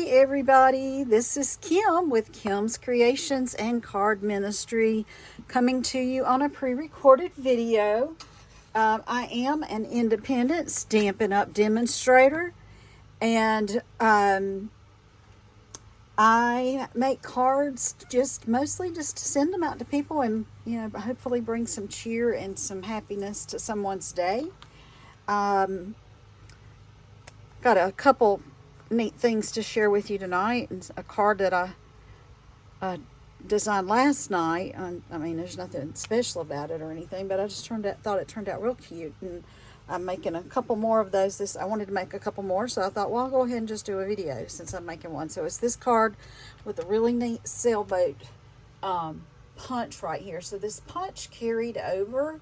everybody, this is Kim with Kim's Creations and Card Ministry, coming to you on a pre-recorded video. I am an independent Stampin' Up! Demonstrator, and I make cards mostly just to send them out to people and, hopefully bring some cheer and some happiness to someone's day. Got a couple neat things to share with you tonight, and a card that I designed last night. I mean, there's nothing special about it or anything, but I just thought it turned out real cute, and I'm making a couple more of those. I wanted to make a couple more, so I thought, well, I'll go ahead and just do a video since I'm making one. So it's this card with a really neat sailboat punch right here. So this punch carried over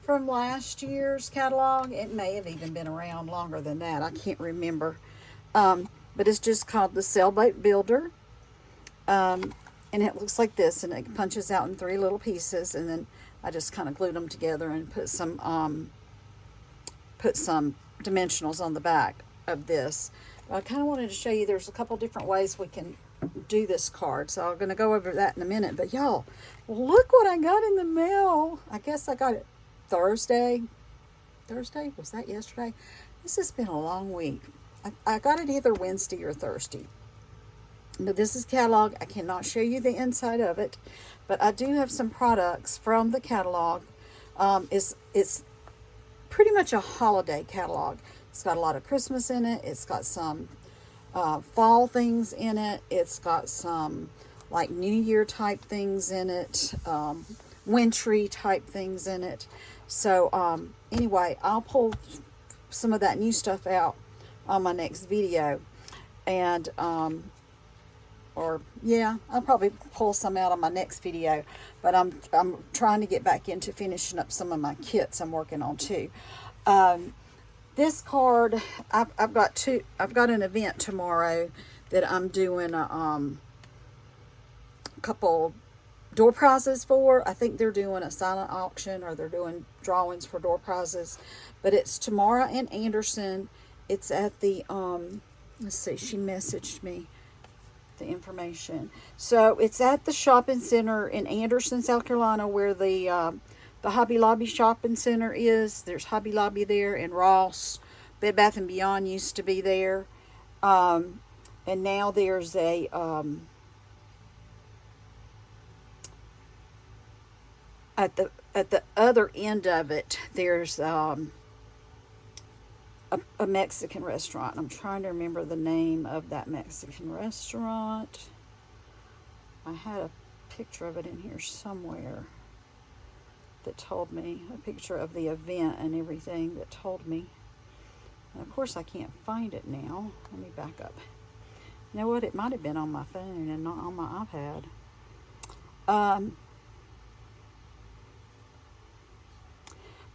from last year's catalog. It may have even been around longer than that. I can't remember. But it's just called the Sailboat Builder. And it looks like this, and it punches out in 3 little pieces, and then I just kind of glued them together and put some dimensionals on the back of this. But I kind of wanted to show you there's a couple different ways we can do this card, so I'm going to go over that in a minute. But y'all, look what I got in the mail. I guess I got it Thursday. Was that yesterday? This has been a long week. I got it either Wednesday or Thursday. But this is catalog. I cannot show you the inside of it, but I do have some products from the catalog. It's pretty much a holiday catalog. It's got a lot of Christmas in it. It's got some fall things in it. It's got some like New Year type things in it, wintry type things in it. So anyway, I'll pull some of that new stuff out on my next video, and I'll probably pull some out on my next video, but I'm trying to get back into finishing up some of my kits I'm working on too. This card, I've got an event tomorrow that I'm doing a couple door prizes for. I think they're doing a silent auction, or they're doing drawings for door prizes, but it's tomorrow in Anderson. It's at the let's see, she messaged me the information. So it's at the shopping center in Anderson, South Carolina, where the Hobby Lobby shopping center is. There's Hobby Lobby there, and Ross, Bed Bath & Beyond used to be there, and now there's a at the other end of it, there's a Mexican restaurant. I'm trying to remember the name of that Mexican restaurant. I had a picture of it in here somewhere that told me, a picture of the event and everything that told me. And of course I can't find it now. Let me back up. You know what? It might have been on my phone and not on my iPad.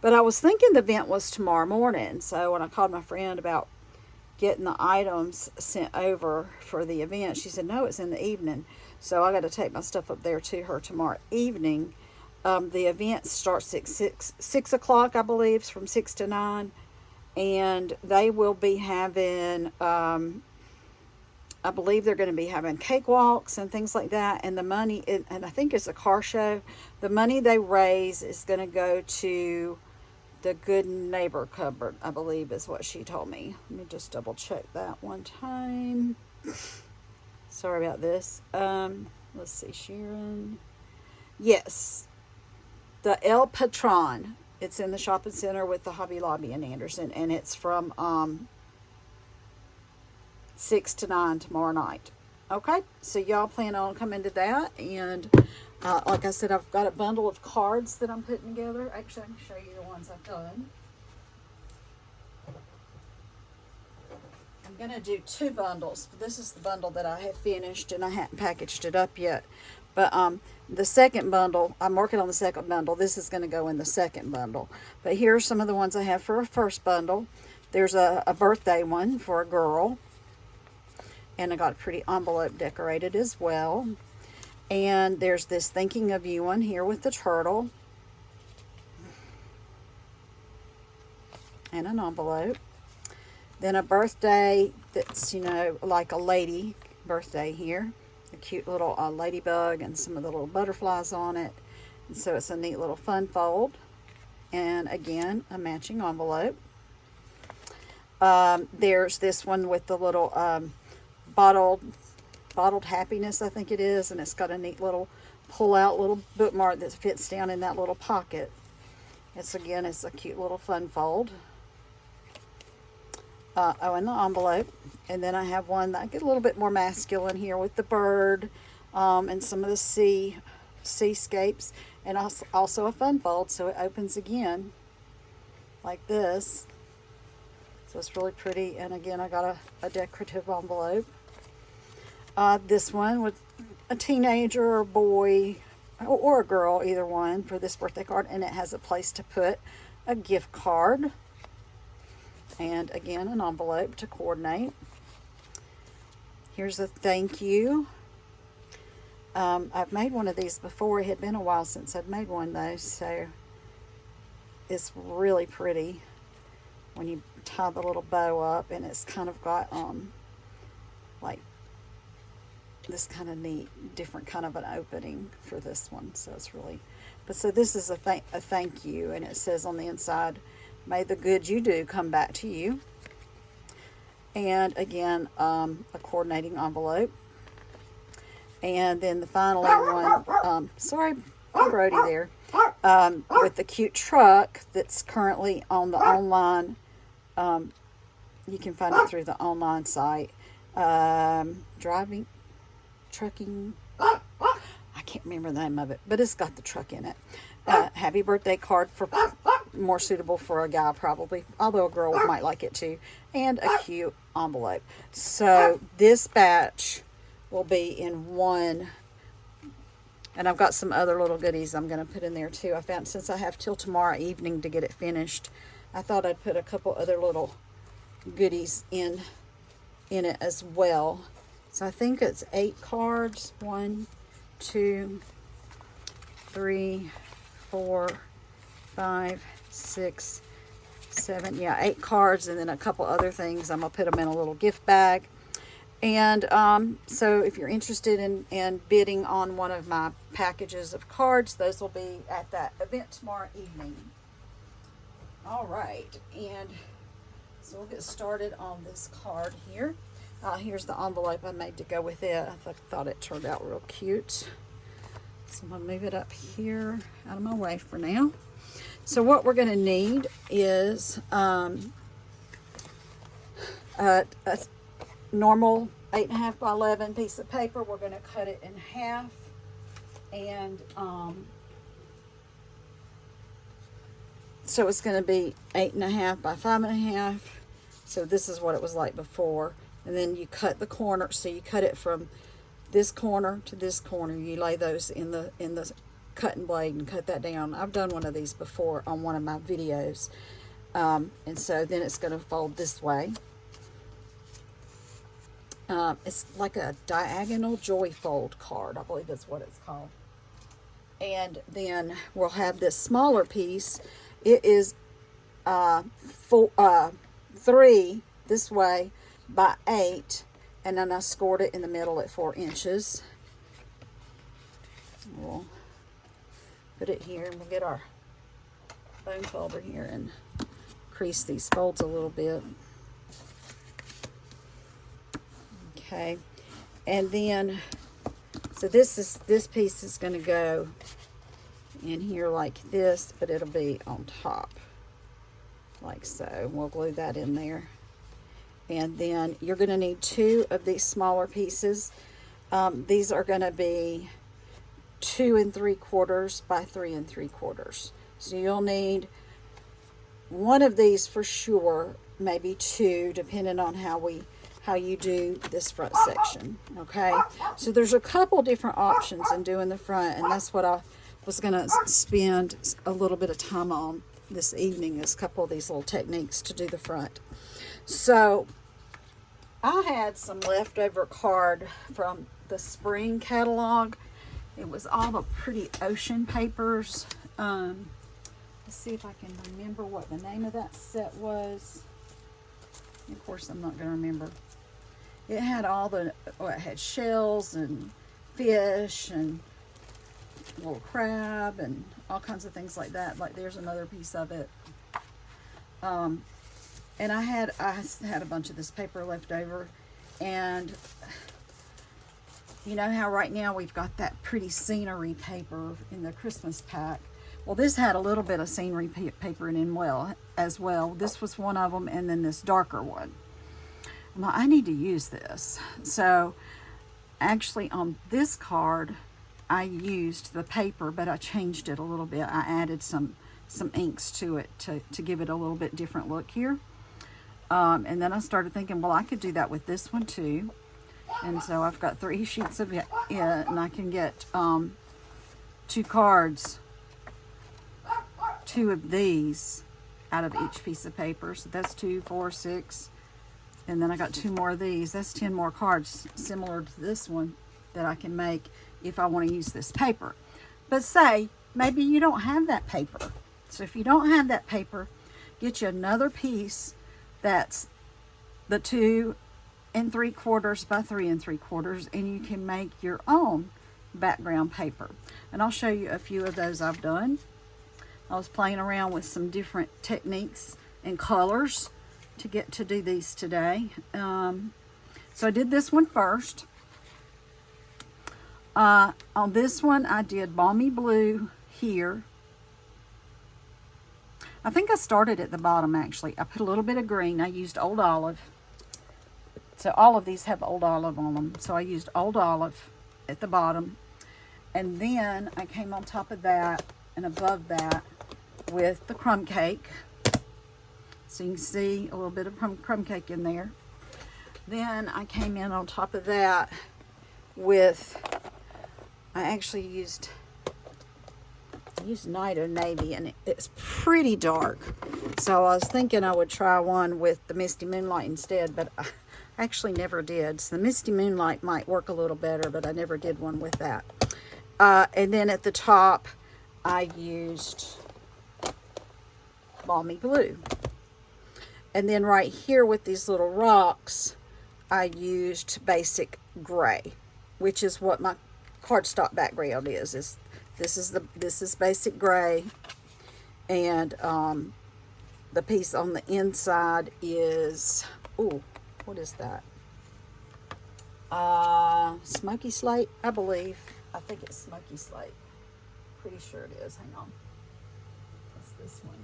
But I was thinking the event was tomorrow morning. So when I called my friend about getting the items sent over for the event, she said, no, it's in the evening. So I got to take my stuff up there to her tomorrow evening. The event starts at 6 o'clock, I believe. It's from 6 to 9. And they will be having, I believe they're going to be having cakewalks and things like that. And the money, and I think it's a car show. The money they raise is going to go to the Good Neighbor Cupboard, I believe is what she told me. Let me just double check that one time. Sorry about this. Let's see, Sharon. Yes, the El Patron. It's in the shopping center with the Hobby Lobby in Anderson, and it's from 6 to 9 tomorrow night. Okay, so y'all plan on coming to that, and like I said, I've got a bundle of cards that I'm putting together. Actually, I can show you the ones I've done. I'm going to do 2 bundles. This is the bundle that I have finished, and I hadn't packaged it up yet. But the second bundle, I'm working on the second bundle. This is going to go in the second bundle. But here are some of the ones I have for a first bundle. There's a birthday one for a girl. And I got a pretty envelope decorated as well. And there's this Thinking of You one here with the turtle. And an envelope. Then a birthday that's, like a lady birthday here. A cute little ladybug and some of the little butterflies on it. And so it's a neat little fun fold. And again, a matching envelope. There's this one with the little bottled happiness, I think it is. And it's got a neat little pull-out little bookmark that fits down in that little pocket. It's a cute little fun fold. And the envelope. And then I have one that I get a little bit more masculine here with the bird and some of the seascapes, and also a fun fold, so it opens again like this. So it's really pretty. And again, I got a decorative envelope. This one with a teenager or a boy or a girl, either one, for this birthday card, and it has a place to put a gift card. And again, an envelope to coordinate. Here's a thank you. I've made one of these before. It had been a while since I'd made one though, so it's really pretty when you tie the little bow up, and it's kind of got like this kind of neat, different kind of an opening for this one. So it's really, so this is a thank you, and it says on the inside, "May the good you do come back to you." And again, a coordinating envelope. And then the final one, sorry, Brody there, with the cute truck that's currently on the online, you can find it through the online site, trucking, I can't remember the name of it, but it's got the truck in it. Happy birthday card, for more suitable for a guy probably, although a girl might like it too, and a cute envelope. So this batch will be in one, and I've got some other little goodies I'm going to put in there too. I found, since I have till tomorrow evening to get it finished, I thought I'd put a couple other little goodies in it as well. So I think it's 8 cards. 1, 2, 3, 4, 5, 6, 7. Yeah, 8 cards, and then a couple other things. I'm going to put them in a little gift bag. And so if you're interested in bidding on one of my packages of cards, those will be at that event tomorrow evening. All right, and so we'll get started on this card here. Here's the envelope I made to go with it. I thought it turned out real cute. So I'm going to move it up here out of my way for now. So what we're going to need is a normal 8.5 by 11 piece of paper. We're going to cut it in half, and so it's going to be 8.5 by 5.5. So this is what it was like before. And then you cut the corner, so you cut it from this corner to this corner. You lay those in the cutting blade and cut that down. I've done one of these before on one of my videos. And so then it's going to fold this way. It's like a diagonal joy fold card, I believe that's what it's called. And then we'll have this smaller piece. It is 3 this way by 8, and then I scored it in the middle at 4 inches. We'll put it here, and we'll get our bone folder here and crease these folds a little bit. Okay, and then so this piece is going to go in here like this, but it'll be on top like so. We'll glue that in there. And then you're going to need 2 of these smaller pieces. These are going to be 2 3/4 by 3 3/4. So you'll need one of these for sure, maybe 2, depending on how you do this front section. Okay, so there's a couple different options in doing the front, and that's what I was going to spend a little bit of time on this evening, is a couple of these little techniques to do the front. So I had some leftover card from the spring catalog. It was all the pretty ocean papers. Let's see if I can remember what the name of that set was. Of course, I'm not going to remember. It had all the, well, it had shells and fish and little crab and all kinds of things like that. Like there's another piece of it. And I had a bunch of this paper left over, and you know how right now we've got that pretty scenery paper in the Christmas pack. Well, this had a little bit of scenery paper in it as well. This was one of them, and then this darker one. I'm like, I need to use this. So actually on this card, I used the paper, but I changed it a little bit. I added some inks to it to give it a little bit different look here. And then I started thinking, well, I could do that with this one too. And so I've got 3 sheets of it, and I can get 2 cards, 2 of these out of each piece of paper. So that's 2, 4, 6. And then I got 2 more of these. That's 10 more cards similar to this one that I can make if I want to use this paper. But say, maybe you don't have that paper. So if you don't have that paper, get you another piece that's the 2 3/4 by 3 3/4, and you can make your own background paper. And I'll show you a few of those I've done. I was playing around with some different techniques and colors to get to do these today. So I did this one first. On this one, I did balmy blue here. I think I started at the bottom, actually. I put a little bit of green. I used Old Olive. So all of these have Old Olive on them. So I used Old Olive at the bottom. And then I came on top of that and above that with the crumb cake. So you can see a little bit of crumb cake in there. Then I came in on top of that with, I actually used Night of Navy, and it's pretty dark. So I was thinking I would try one with the Misty Moonlight instead, but I actually never did. So the Misty Moonlight might work a little better, but I never did one with that. And then at the top, I used Balmy Blue. And then right here with these little rocks, I used Basic Gray, which is what my cardstock background is. This is Basic Gray, and the piece on the inside is, ooh, what is that? Smoky Slate, I believe. I think it's Smoky Slate. Pretty sure it is. Hang on. What's this one?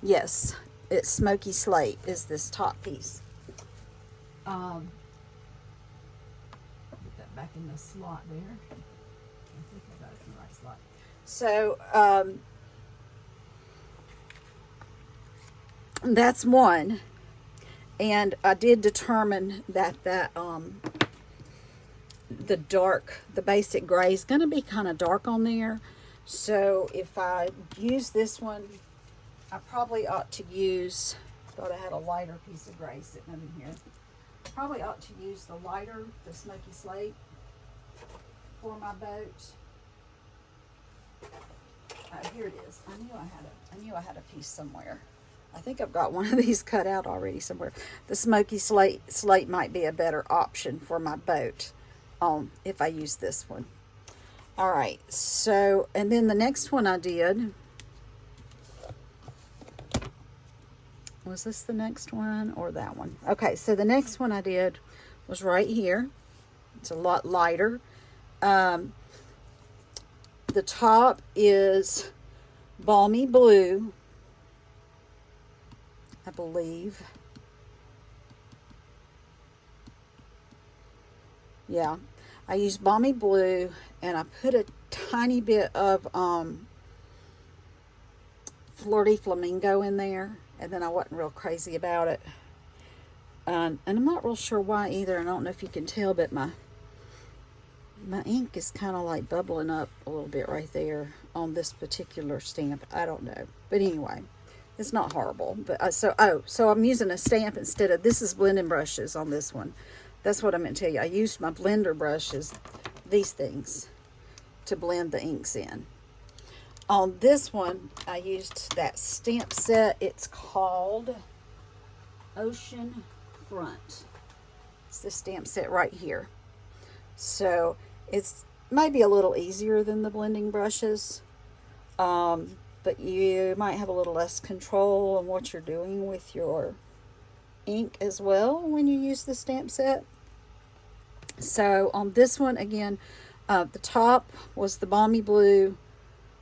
Yes, it's Smoky Slate is this top piece. Back in the slot there. I think I got it in the right slot. So that's one, and I did determine that the Basic Gray is going to be kind of dark on there. So if I use this one, I probably ought to use, thought I had a lighter piece of gray sitting over here. Probably ought to use the lighter, the Smoky Slate, for my boat. Here it is. I knew I had a piece somewhere. I think I've got one of these cut out already somewhere. The Smoky Slate might be a better option for my boat if I use this one. All right. So, and then the next one I did, was this the next one or that one? Okay, so the next one I did was right here. It's a lot lighter. The top is Balmy Blue, I believe. Yeah, I used Balmy Blue, and I put a tiny bit of Flirty Flamingo in there. And then I wasn't real crazy about it. And I'm not real sure why either. I don't know if you can tell, but my ink is kind of like bubbling up a little bit right there on this particular stamp. I don't know. But anyway, it's not horrible. But so I'm using a stamp instead of, this is blending brushes on this one. That's what I meant to tell you. I used my blender brushes, these things, to blend the inks in. On this one, I used that stamp set. It's called Oceanfront. It's this stamp set right here. So it's maybe a little easier than the blending brushes, but you might have a little less control on what you're doing with your ink as well when you use the stamp set. So on this one, again, the top was the Balmy Blue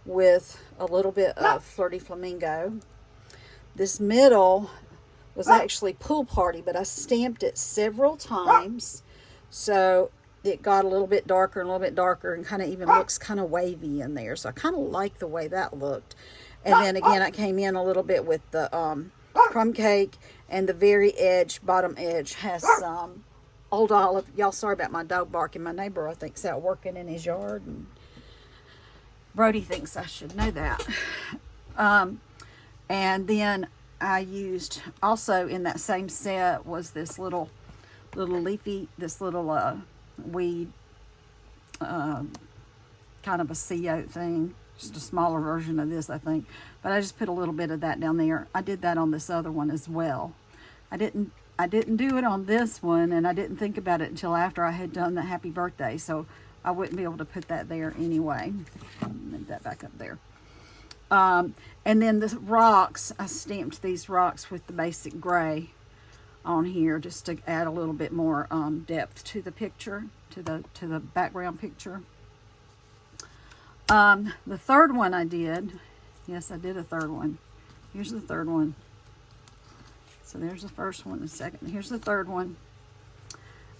with a little bit of Flirty Flamingo. This middle was actually Pool Party, but I stamped it several times, so it got a little bit darker and a little bit darker, and kind of even looks kind of wavy in there. So I kind of like the way that looked. And then again, I came in a little bit with the crumb cake, and the very edge, bottom edge, has some Old Olive. Y'all, sorry about my dog barking. My neighbor, I think, is out working in his yard, and Brody thinks I should know that. And then I used, also in that same set, was this little leafy, this little weed, kind of a sea oat thing. Just a smaller version of this, I think. But I just put a little bit of that down there. I did that on this other one as well. I didn't do it on this one, and I didn't think about it until after I had done the happy birthday, so I wouldn't be able to put that there anyway. Move that back up there. And then the rocks, I stamped these rocks with the basic gray on here just to add a little bit more depth to the picture, to the background picture. The third one I did, yes, I did a third one. Here's the third one. So there's the first one, the second. Here's the third one.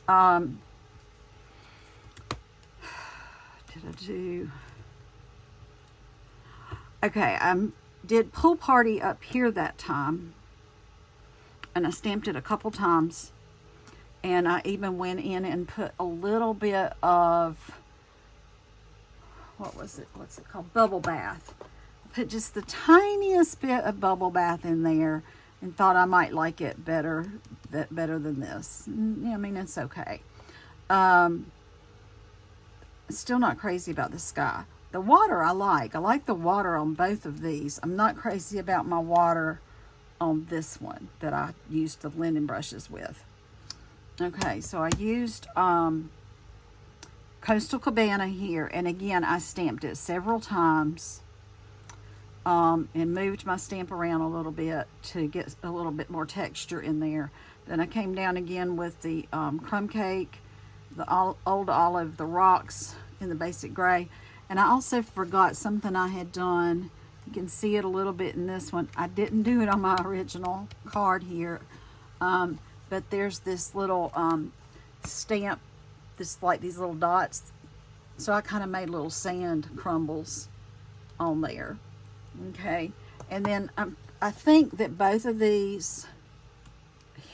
Did I do? Okay, I did Pool Party up here that time, and I stamped it a couple times, and I even went in and put a little bit of, what's it called, Bubble Bath. Put just the tiniest bit of Bubble Bath in there, and thought I might like it better than this. Yeah, I mean, it's okay. Still not crazy about the sky. The water I like the water on both of these. I'm not crazy about my water on this one that I used the blending brushes with. Okay, so I used Coastal Cabana here, and again I stamped it several times, and moved my stamp around a little bit to get a little bit more texture in there. Then I came down again with the crumb cake, the Old Olive, the rocks in the basic gray. And I also forgot something I had done. You can see it a little bit in this one. I didn't do it on my original card here, but there's this little stamp, like these little dots. So I kind of made little sand crumbles on there. Okay, and then I think that both of these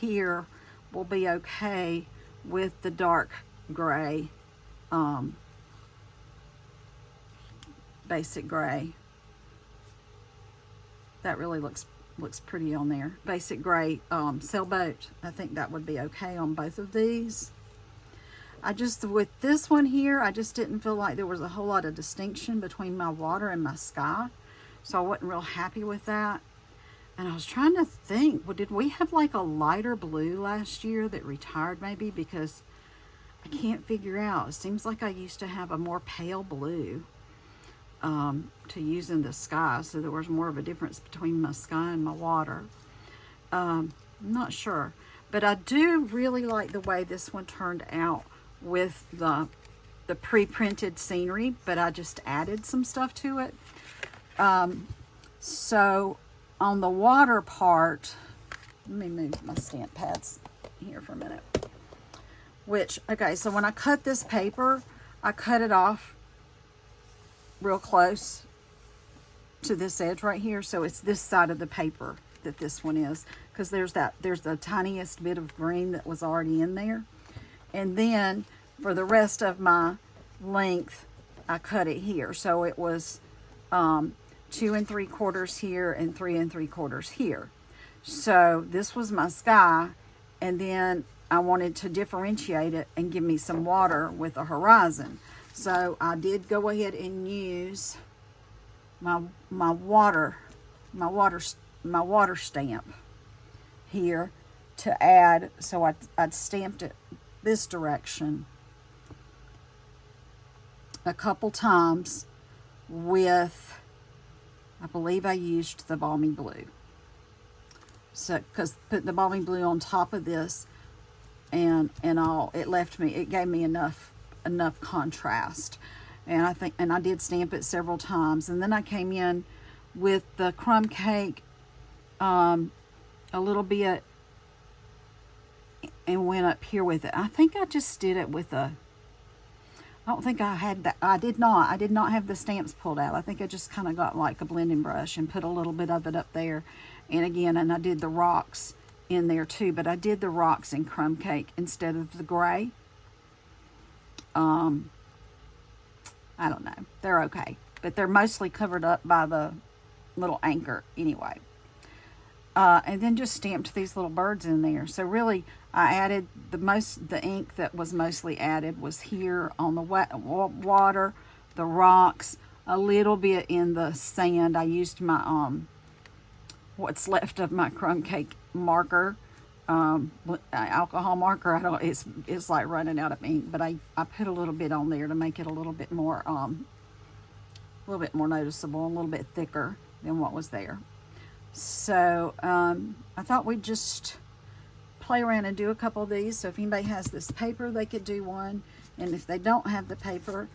here will be okay with the dark gray, basic gray. That really looks pretty on there. Basic gray Sailboat. I think that would be okay on both of these. With this one here, I just didn't feel like there was a whole lot of distinction between my water and my sky. So I wasn't real happy with that. And I was trying to think, well, did we have like a lighter blue last year that retired maybe? Because I can't figure out. It seems like I used to have a more pale blue to use in the sky. So there was more of a difference between my sky and my water. I'm not sure. But I do really like the way this one turned out with the pre-printed scenery, but I just added some stuff to it. So on the water part, let me move my stamp pads here for a minute. Okay, so when I cut this paper, I cut it off real close to this edge right here. So it's this side of the paper that this one is, because there's the tiniest bit of green that was already in there. And then for the rest of my length, I cut it here. So it was 2 3/4 here and 3 3/4 here. So this was my sky, and then I wanted to differentiate it and give me some water with a horizon. So I did go ahead and use my water stamp here to add, so I'd stamped it this direction a couple times with, I believe I used the balmy blue. So, because put the balmy blue on top of this and all, it gave me enough contrast. And I did stamp it several times. And then I came in with the crumb cake a little bit and went up here with it. I think I just did it with I don't think I had that. I did not have the stamps pulled out. I think I just kind of got like a blending brush and put a little bit of it up there. And again, I did the rocks in there too, but I did the rocks in crumb cake instead of the gray. I don't know. They're okay, but they're mostly covered up by the little anchor anyway. And then just stamped these little birds in there. So really, I added the ink that was mostly added was here on the water, the rocks, a little bit in the sand. I used my what's left of my crumb cake marker, alcohol marker. It's like running out of ink, but I put a little bit on there to make it a little bit more noticeable, a little bit thicker than what was there. So I thought we'd just play around and do a couple of these. So if anybody has this paper, they could do one. And if they don't have the paper,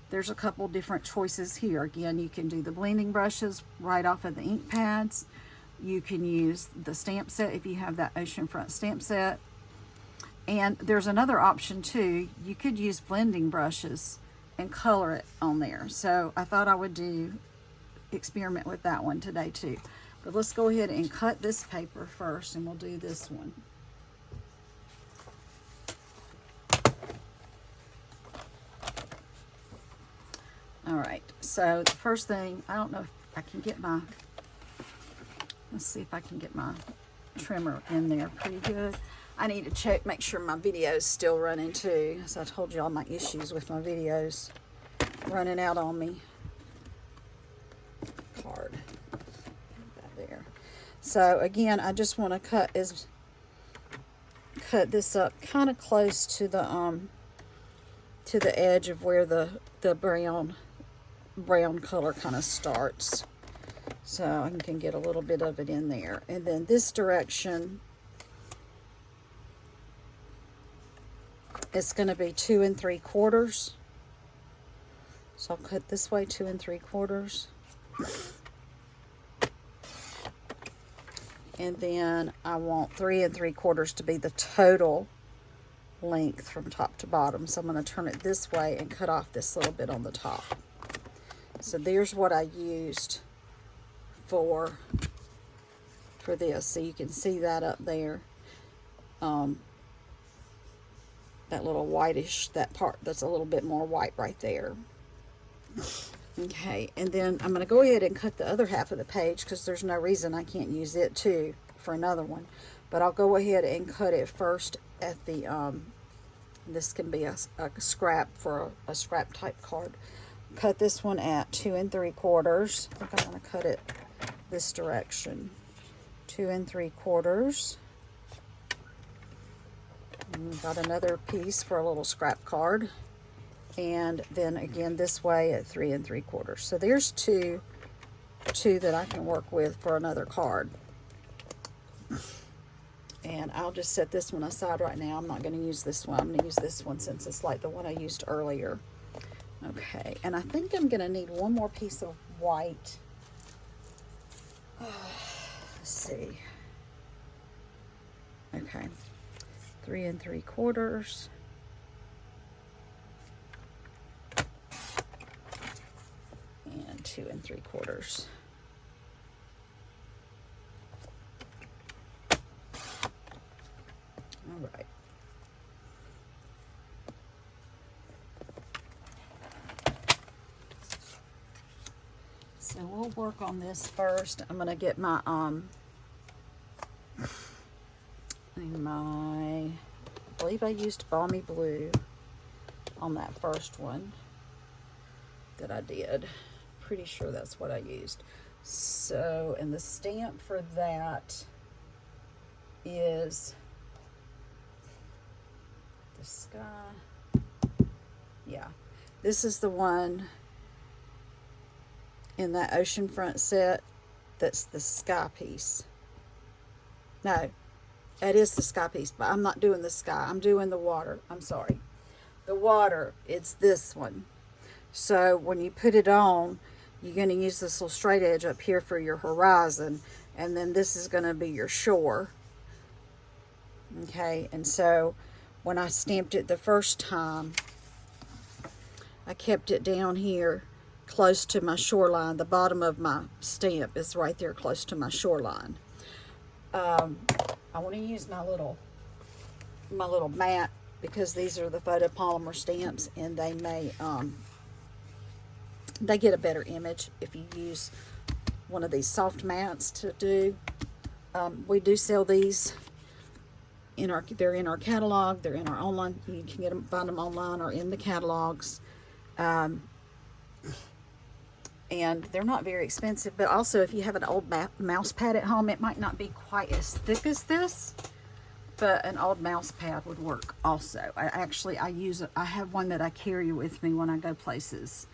there's a couple different choices here. Again, you can do the blending brushes right off of the ink pads. You can use the stamp set if you have that Oceanfront stamp set. And there's another option too. You could use blending brushes and color it on there. So I thought I would experiment with that one today too. But let's go ahead and cut this paper first, and we'll do this one. All right, so the first thing, I don't know if I can get let's see if I can get my trimmer in there pretty good. I need to check, make sure my video is still running too. So I told you all my issues with my videos running out on me. Card. There. So again, I just want to cut this up kind of close to the edge of where the brown color kind of starts, so I can get a little bit of it in there. And then this direction, it's going to be 2 3/4. So I'll cut this way 2 3/4. And then I want 3 3/4 to be the total length from top to bottom. So I'm going to turn it this way and cut off this little bit on the top. So there's what I used for this. So you can see that up there. That little whitish, that part that's a little bit more white right there. Okay, and then I'm going to go ahead and cut the other half of the page because there's no reason I can't use it too for another one. But I'll go ahead and cut it first at the, this can be a scrap for a scrap type card. Cut this one at 2 3/4. I think I'm going to cut it this direction. 2 3/4. And got another piece for a little scrap card. And then again this way at 3 3/4. So there's two that I can work with for another card. And I'll just set this one aside right now. I'm not going to use this one. I'm going to use this one since it's like the one I used earlier. Okay, and I think I'm going to need one more piece of white. Let's see. Okay, 3 3/4. And 2 3/4. All right. So we'll work on this first. I'm gonna get my I believe I used balmy blue on that first one that I did. Pretty sure that's what I used. So, and the stamp for that is the sky. Yeah, this is the one in that Oceanfront set that's the sky piece. No, that is the sky piece, but I'm not doing the sky. I'm doing the water. I'm sorry. The water, it's this one. So when you put it on, you're going to use this little straight edge up here for your horizon, and then this is going to be your shore. Okay, and so when I stamped it the first time, I kept it down here close to my shoreline. The bottom of my stamp is right there close to my shoreline. I want to use my little mat, because these are the photopolymer stamps, and they may they get a better image if you use one of these soft mats to do. We do sell these they're in our catalog, they're in our online, you can find them online or in the catalogs. And they're not very expensive, but also if you have an old mouse pad at home, it might not be quite as thick as this, but an old mouse pad would work also. I have one that I carry with me when I go places.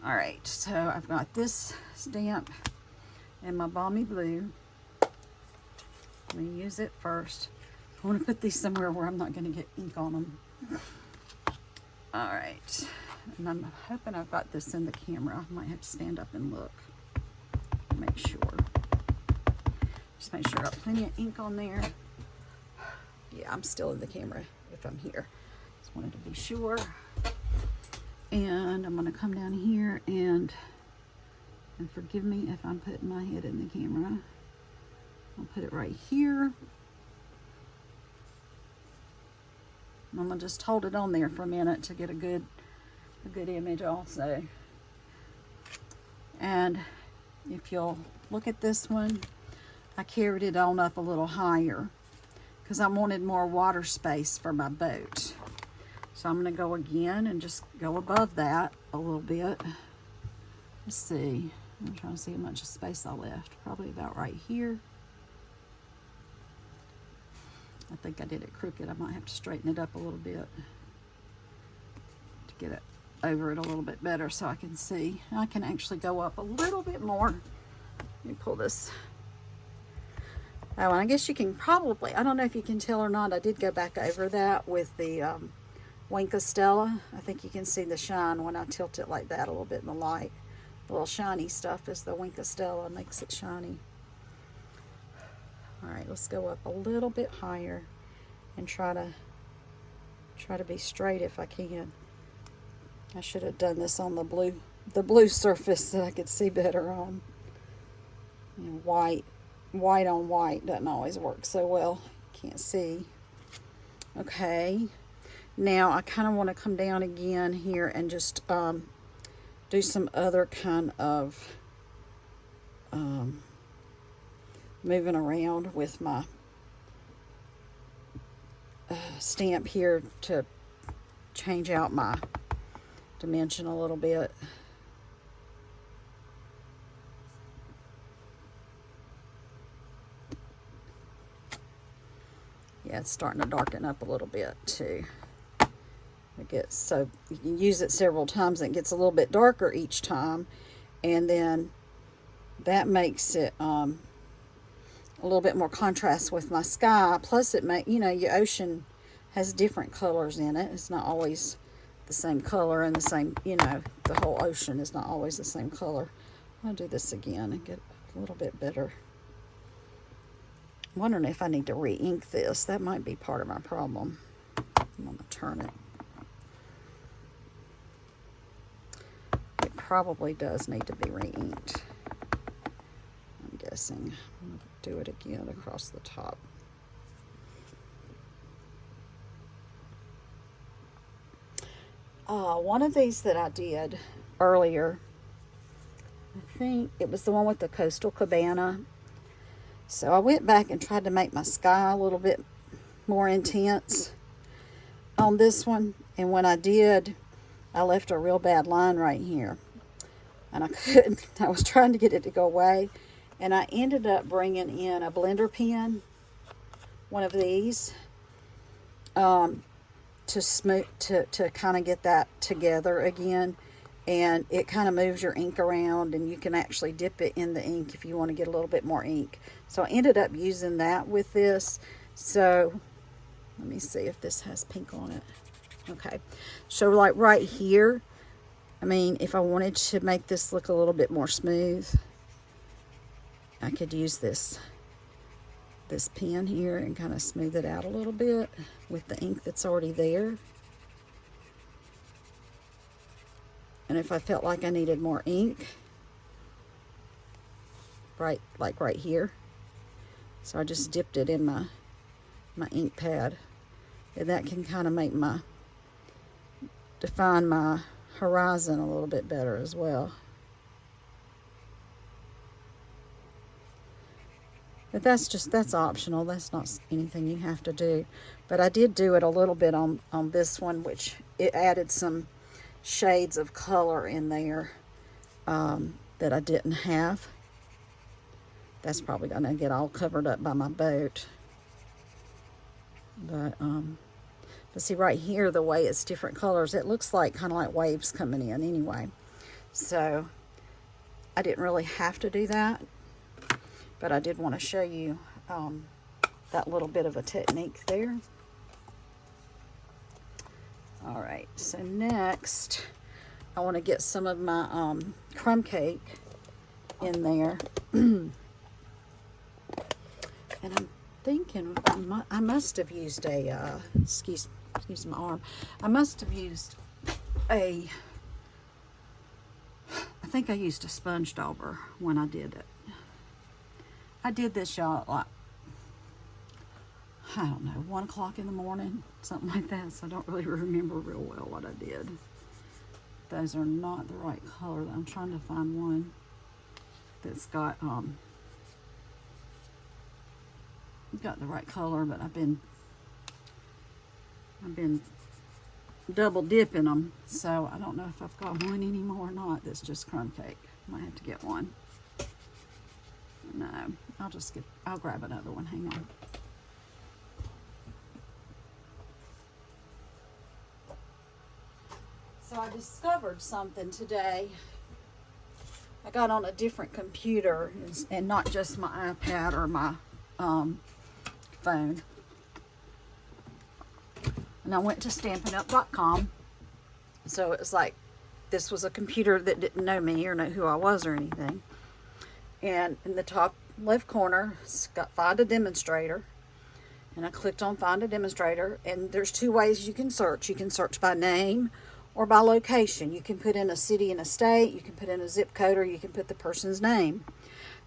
All right, so I've got this stamp and my Balmy Blue. Let me use it first. I want to put these somewhere where I'm not going to get ink on them. All right, and I'm hoping I've got this in the camera. I might have to stand up and look. Make sure. Just make sure I got plenty of ink on there. Yeah, I'm still in the camera if I'm here. Just wanted to be sure. And I'm going to come down here and forgive me if I'm putting my head in the camera. I'll put it right here. And I'm going to just hold it on there for a minute to get a good image also. And if you'll look at this one, I carried it on up a little higher because I wanted more water space for my boat. So I'm going to go again and just go above that a little bit. Let's see. I'm trying to see how much space I left. Probably about right here. I think I did it crooked. I might have to straighten it up a little bit to get it over it a little bit better so I can see. I can actually go up a little bit more. Let me pull this. Oh, and I guess you can probably, I don't know if you can tell or not, I did go back over that with the Wink of Stella. I think you can see the shine when I tilt it like that a little bit in the light. The little shiny stuff is the Wink of Stella, makes it shiny. All right, let's go up a little bit higher and try to be straight if I can. I should have done this on the blue surface that I could see better on. You know, white on white doesn't always work so well. Can't see. Okay. Now I kind of want to come down again here and just do some other kind of moving around with my stamp here to change out my dimension a little bit. Yeah, it's starting to darken up a little bit too. So you can use it several times and it gets a little bit darker each time, and then that makes it a little bit more contrast with my sky. Plus it your ocean has different colors in it. It's not always the same color, and the same, the whole ocean is not always the same color. I'll do this again and get a little bit better. I'm wondering if I need to re-ink this. That might be part of my problem. I'm going to turn it. It probably does need to be re-inked, I'm guessing. I'm going to do it again across the top. One of these that I did earlier, I think it was the one with the coastal cabana. So I went back and tried to make my sky a little bit more intense on this one. And when I did, I left a real bad line right here. And I couldn't, I was trying to get it to go away. And I ended up bringing in a blender pen, one of these. to smooth, to kind of get that together again. And it kind of moves your ink around, and you can actually dip it in the ink if you want to get a little bit more ink. So I ended up using that with this. So let me see if this has pink on it. Okay, so like right here, I mean, if I wanted to make this look a little bit more smooth, I could use this pen here and kind of smooth it out a little bit with the ink that's already there. And if I felt like I needed more ink, like right here, so I just dipped it in my ink pad, and that can kind of define my horizon a little bit better as well. But that's optional. That's not anything you have to do. But I did do it a little bit on this one, which it added some shades of color in there that I didn't have. That's probably gonna get all covered up by my boat. But see right here, the way it's different colors, it looks like kind of like waves coming in anyway. So I didn't really have to do that, but I did want to show you that little bit of a technique there. All right, so next I want to get some of my crumb cake in there. And I'm thinking I must have used a, excuse my arm, I must have used I think I used a sponge dauber when I did it. I did this, y'all, at like, I don't know, 1 o'clock in the morning, something like that, so I don't really remember real well what I did. Those are not the right color. I'm trying to find one that's got the right color, but I've been double dipping them, so I don't know if I've got one anymore or not that's just crumb cake. Might have to get one. No, I'll grab another one. Hang on. So I discovered something today. I got on a different computer and not just my iPad or my phone. And I went to stampinup.com. So it was like, this was a computer that didn't know me or know who I was or anything. And in the top left corner, it's got Find a Demonstrator. And I clicked on Find a Demonstrator. And there's two ways you can search. You can search by name or by location. You can put in a city and a state, you can put in a zip code, or you can put the person's name.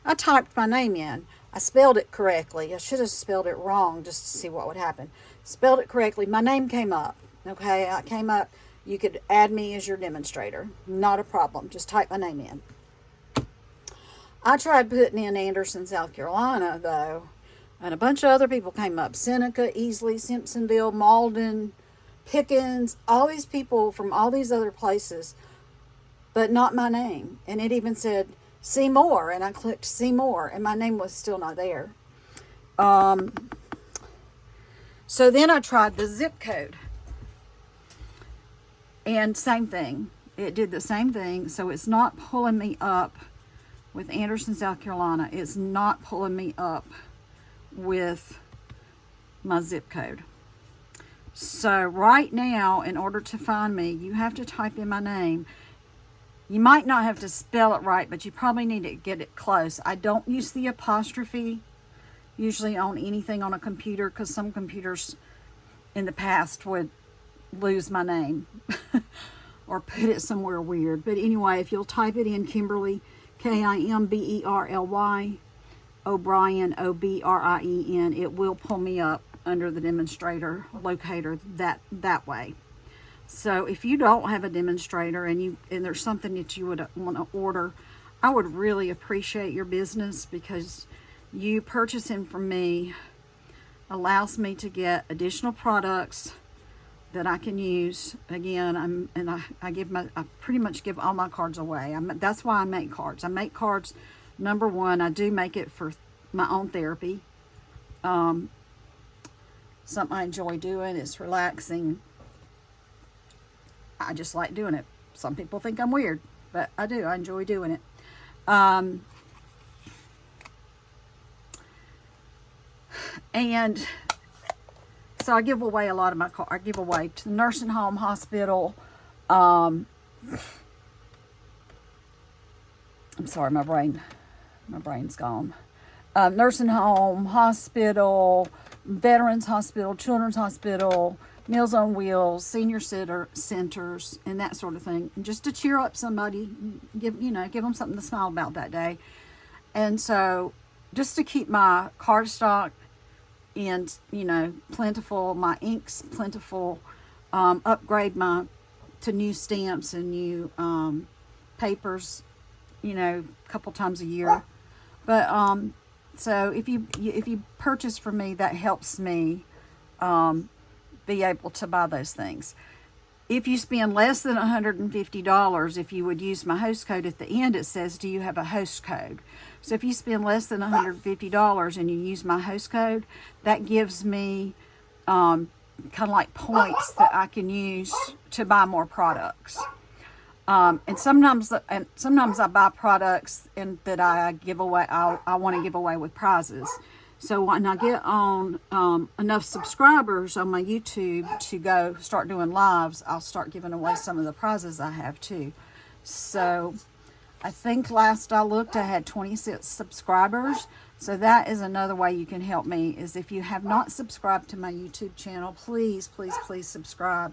I typed my name in. I spelled it correctly. I should have spelled it wrong just to see what would happen. Spelled it correctly. My name came up. Okay, I came up. You could add me as your demonstrator. Not a problem. Just type my name in. I tried putting in Anderson, South Carolina, though, and a bunch of other people came up. Seneca, Easley, Simpsonville, Malden, Pickens, all these people from all these other places, but not my name. And it even said see more, and I clicked see more, and my name was still not there. So then I tried the zip code, and same thing. It did the same thing. So it's not pulling me up with Anderson, South Carolina. It's not pulling me up with my zip code. So right now, in order to find me, you have to type in my name. You might not have to spell it right, but you probably need to get it close. I don't use the apostrophe usually on anything on a computer, because some computers in the past would lose my name or put it somewhere weird. But anyway, if you'll type it in, Kimberly, Kimberly, O'Brien, Obrien, it will pull me up under the demonstrator locator that way. So if you don't have a demonstrator and there's something that you would want to order, I would really appreciate your business, because you purchasing from me allows me to get additional products that I can use. Again, I pretty much give all my cards away. That's why I make cards. I make cards. Number one, I do make it for my own therapy. Something I enjoy doing. It's relaxing. I just like doing it. Some people think I'm weird, but I do. I enjoy doing it. And so I give away a lot of my car. I give away to the nursing home, hospital. I'm sorry, my brain's gone. Nursing home, hospital, veterans hospital, children's hospital, Meals on Wheels, senior centers, and that sort of thing. And just to cheer up somebody, give them something to smile about that day. And so just to keep my cardstock and, plentiful, my inks plentiful, upgrade to new stamps and new papers, a couple times a year. But so if you purchase from me, that helps me be able to buy those things. If you spend less than $150, if you would use my host code at the end, it says, do you have a host code? So if you spend less than $150 and you use my host code, that gives me kind of like points that I can use to buy more products. And sometimes I buy products that I give away. I want to give away with prizes. So when I get on enough subscribers on my YouTube to go start doing lives, I'll start giving away some of the prizes I have too. So I think last I looked, I had 26 subscribers. So that is another way you can help me, is if you have not subscribed to my YouTube channel, please, please, please subscribe,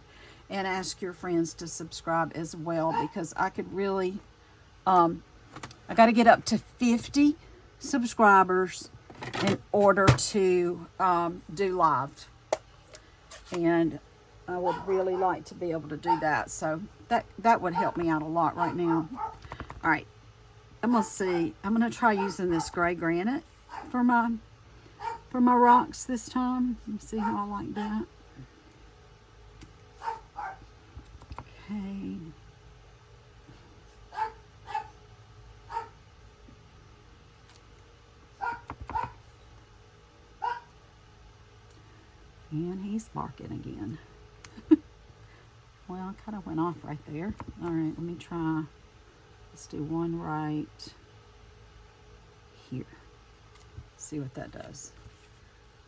and ask your friends to subscribe as well, because I could really, I got to get up to 50 subscribers in order to do live, and I would really like to be able to do that. So that would help me out a lot right now. All right, I'm gonna try using this gray granite for my rocks this time. Let's see how I like that. Okay. And he's barking again. Well, I kind of went off right there. All right, let me try. Let's do one right here. See what that does.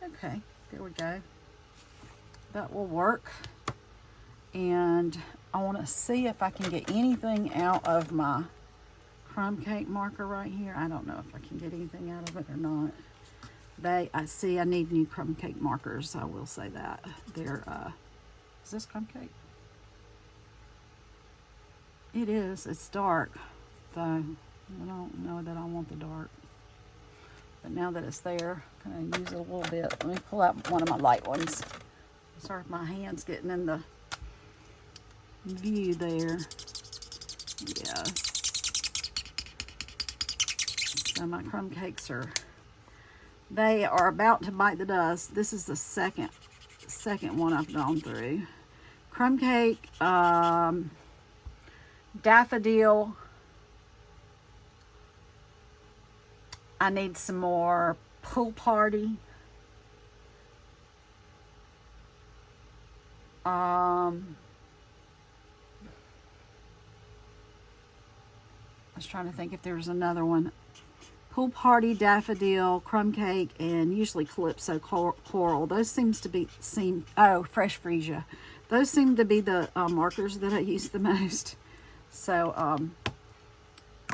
Okay, there we go. That will work. And I want to see if I can get anything out of my crumb cake marker right here. I don't know if I can get anything out of it or not. I need new crumb cake markers. I will say that. They're, is this crumb cake? It is. It's dark, though. I don't know that I want the dark. But now that it's there, I'm going to use it a little bit. Let me pull out one of my light ones. Sorry if my hand's getting in the view there. Yes. So my crumb cakes they are about to bite the dust. This is the second one I've gone through. Crumb cake, daffodil. I need some more pool party. I was trying to think if there was another one. Pool party, daffodil, crumb cake, and usually calypso coral. Those fresh freesia. Those seem to be the markers that I use the most. So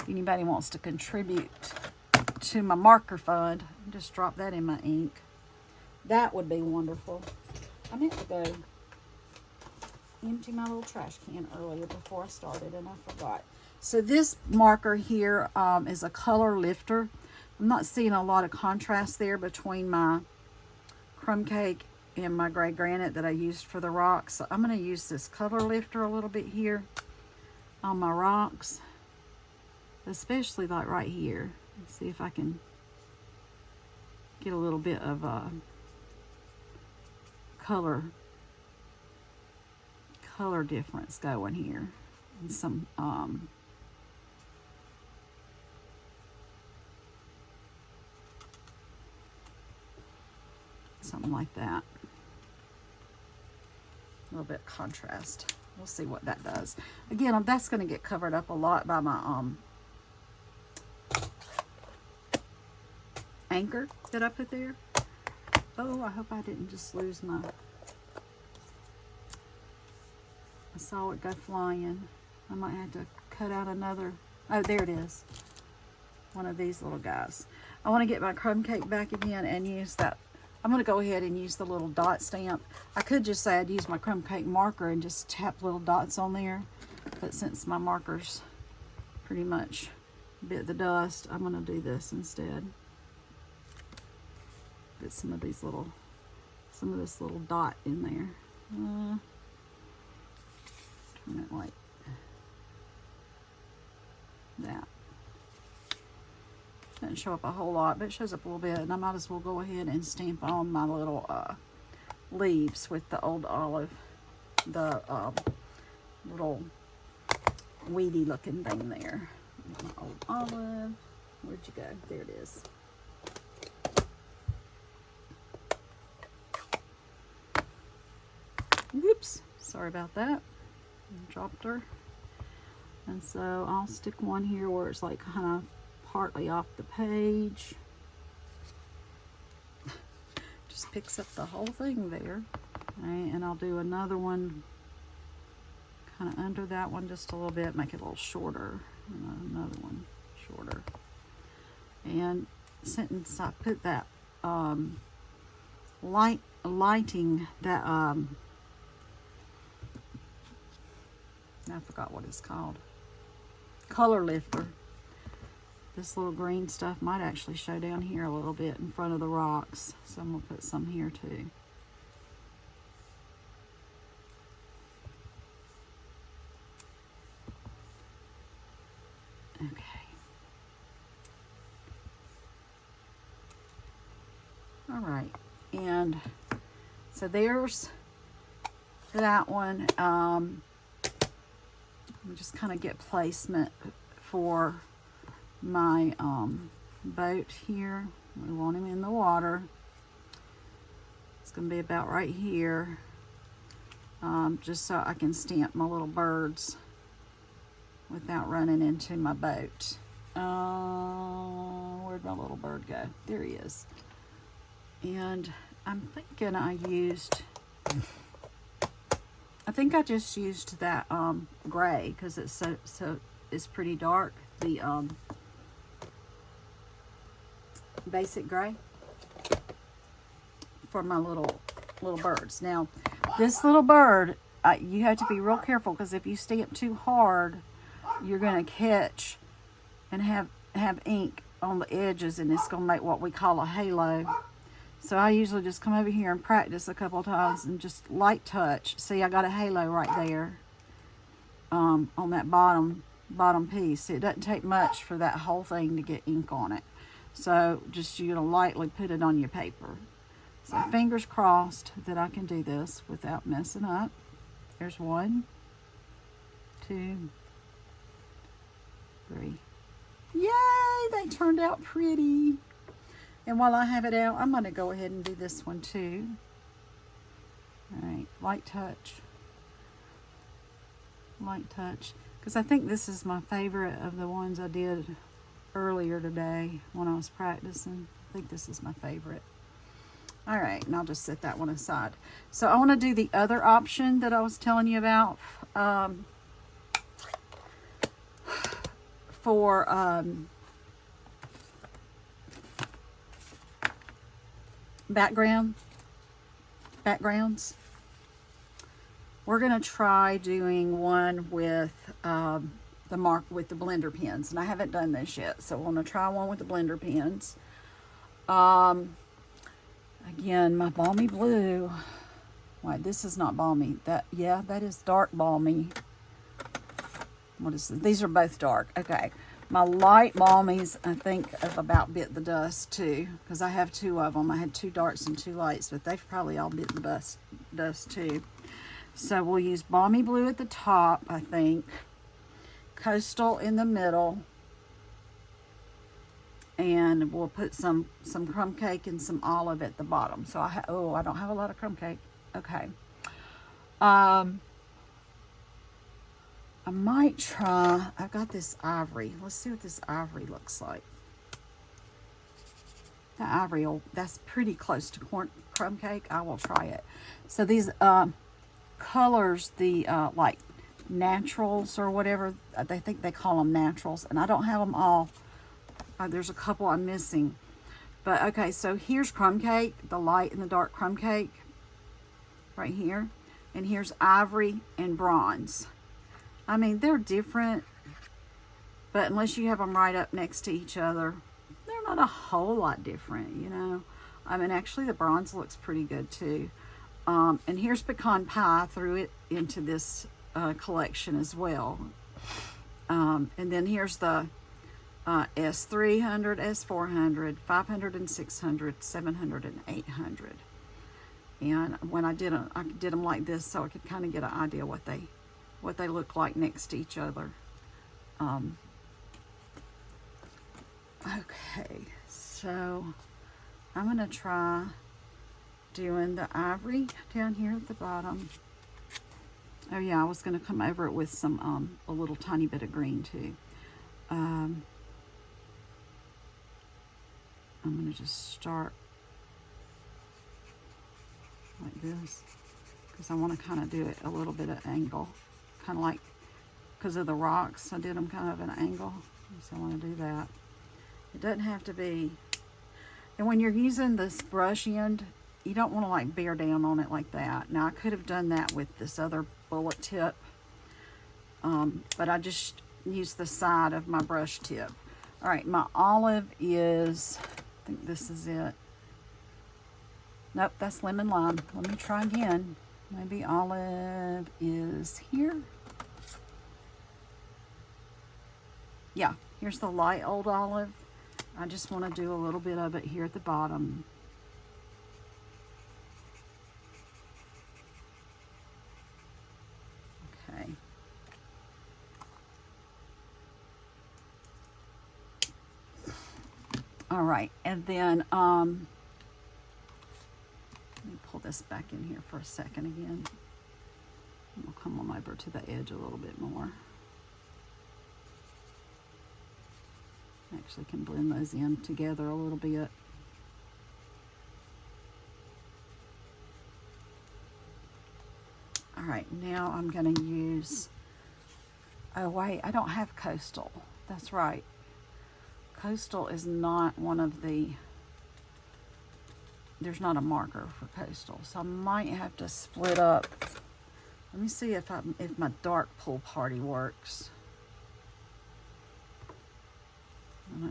if anybody wants to contribute to my marker fund, just drop that in my ink. That would be wonderful. I meant to go empty my little trash can earlier before I started, and I forgot. So this marker here is a color lifter. I'm not seeing a lot of contrast there between my crumb cake and my gray granite that I used for the rocks. So I'm going to use this color lifter a little bit here on my rocks, especially like right here. Let's see if I can get a little bit of color difference going here, and some something like that. A little bit of contrast. we'll see what that does. Again, that's going to get covered up a lot by my anchor that I put there. Oh, I hope I didn't just lose my... I saw it go flying. I might have to cut out another... Oh, there it is. One of these little guys. I want to get my crumb cake back again and use that. I'm going to go ahead and use the little dot stamp. I could just say I'd use my crumb cake marker and just tap little dots on there. But since my marker's pretty much bit the dust, I'm going to do this instead. Get some of this little dot in there. Turn it like that. Doesn't show up a whole lot, but it shows up a little bit, and I might as well go ahead and stamp on my little leaves with the old olive, the little weedy looking thing there. My old olive. Where'd you go? There it is. Whoops, sorry about that. Dropped her. And so I'll stick one here where it's like kind of partly off the page. Just picks up the whole thing there. All right, and I'll do another one kind of under that one just a little bit, make it a little shorter. And another one shorter. And since I put that lighting that I forgot what it's called. Color lifter. This little green stuff might actually show down here a little bit in front of the rocks. So I'm going to put some here too. Okay. All right. And so there's that one. Just kind of get placement for my boat here. We want him in the water. It's going to be about right here, just so I can stamp my little birds without running into my boat. Where'd my little bird go? There he is. And I'm thinking I think I just used that gray because it's so it's pretty dark. The basic gray for my little birds. Now, this little bird, you have to be real careful because if you stamp too hard, you're going to catch and have ink on the edges, and it's going to make what we call a halo. So I usually just come over here and practice a couple of times and just light touch. See, I got a halo right there on that bottom piece. It doesn't take much for that whole thing to get ink on it. So just you're going to lightly put it on your paper. So fingers crossed that I can do this without messing up. There's 1, 2, 3. Yay, they turned out pretty. And while I have it out, I'm going to go ahead and do this one too. All right, light touch. Light touch. Because I think this is my favorite of the ones I did earlier today when I was practicing. I think this is my favorite. All right, and I'll just set that one aside. So I want to do the other option that I was telling you about for backgrounds. We're going to try doing one with the blender pens, and I haven't done this yet, so we're going to try one with the blender pens. Again, my balmy blue. Wait, this is not balmy. That is dark balmy. What is this? These are both dark. Okay. My light balmies, I think, have about bit the dust too, because I have 2 of them. I had 2 darks and 2 lights, but they've probably all bit the dust too. So we'll use balmy blue at the top, I think. Coastal in the middle. And we'll put some crumb cake and some olive at the bottom. So I don't have a lot of crumb cake. Okay. I might try, I've got this ivory. Let's see what this ivory looks like. The ivory, that's pretty close to crumb cake. I will try it. So these colors, the like naturals or whatever, they think they call them naturals, and I don't have them all. There's a couple I'm missing. But okay, so here's crumb cake, the light and the dark crumb cake right here. And here's ivory and bronze. I mean, they're different, but unless you have them right up next to each other, they're not a whole lot different, you know. I mean, actually the bronze looks pretty good too. And here's pecan pie. I threw it into this collection as well. And then here's the S300, S400, 500 and 600, 700 and 800. And when I did them like this so I could kind of get an idea what they look like next to each other. Okay, so I'm gonna try doing the ivory down here at the bottom. Oh yeah, I was gonna come over it with some a little tiny bit of green too. I'm gonna just start like this because I want to kind of do it a little bit at angle, kind of like because of the rocks I did them kind of at an angle, so I want to do that. It doesn't have to be, and when you're using this brush end, you don't want to like bear down on it like that. Now I could have done that with this other bullet tip, but I just used the side of my brush tip. All right, my olive is, I think this is it. Nope, that's lemon lime. Let me try again. Maybe olive is here. Yeah, here's the light old olive. I just want to do a little bit of it here at the bottom. Okay. All right, and then let me pull this back in here for a second again. We'll come on over to the edge a little bit more. Actually can blend those in together a little bit. All right, now I'm going to use, oh wait, I don't have coastal. That's right. Coastal is not one of the, there's not a marker for coastal, so I might have to split up. Let me see if my dark pool party works.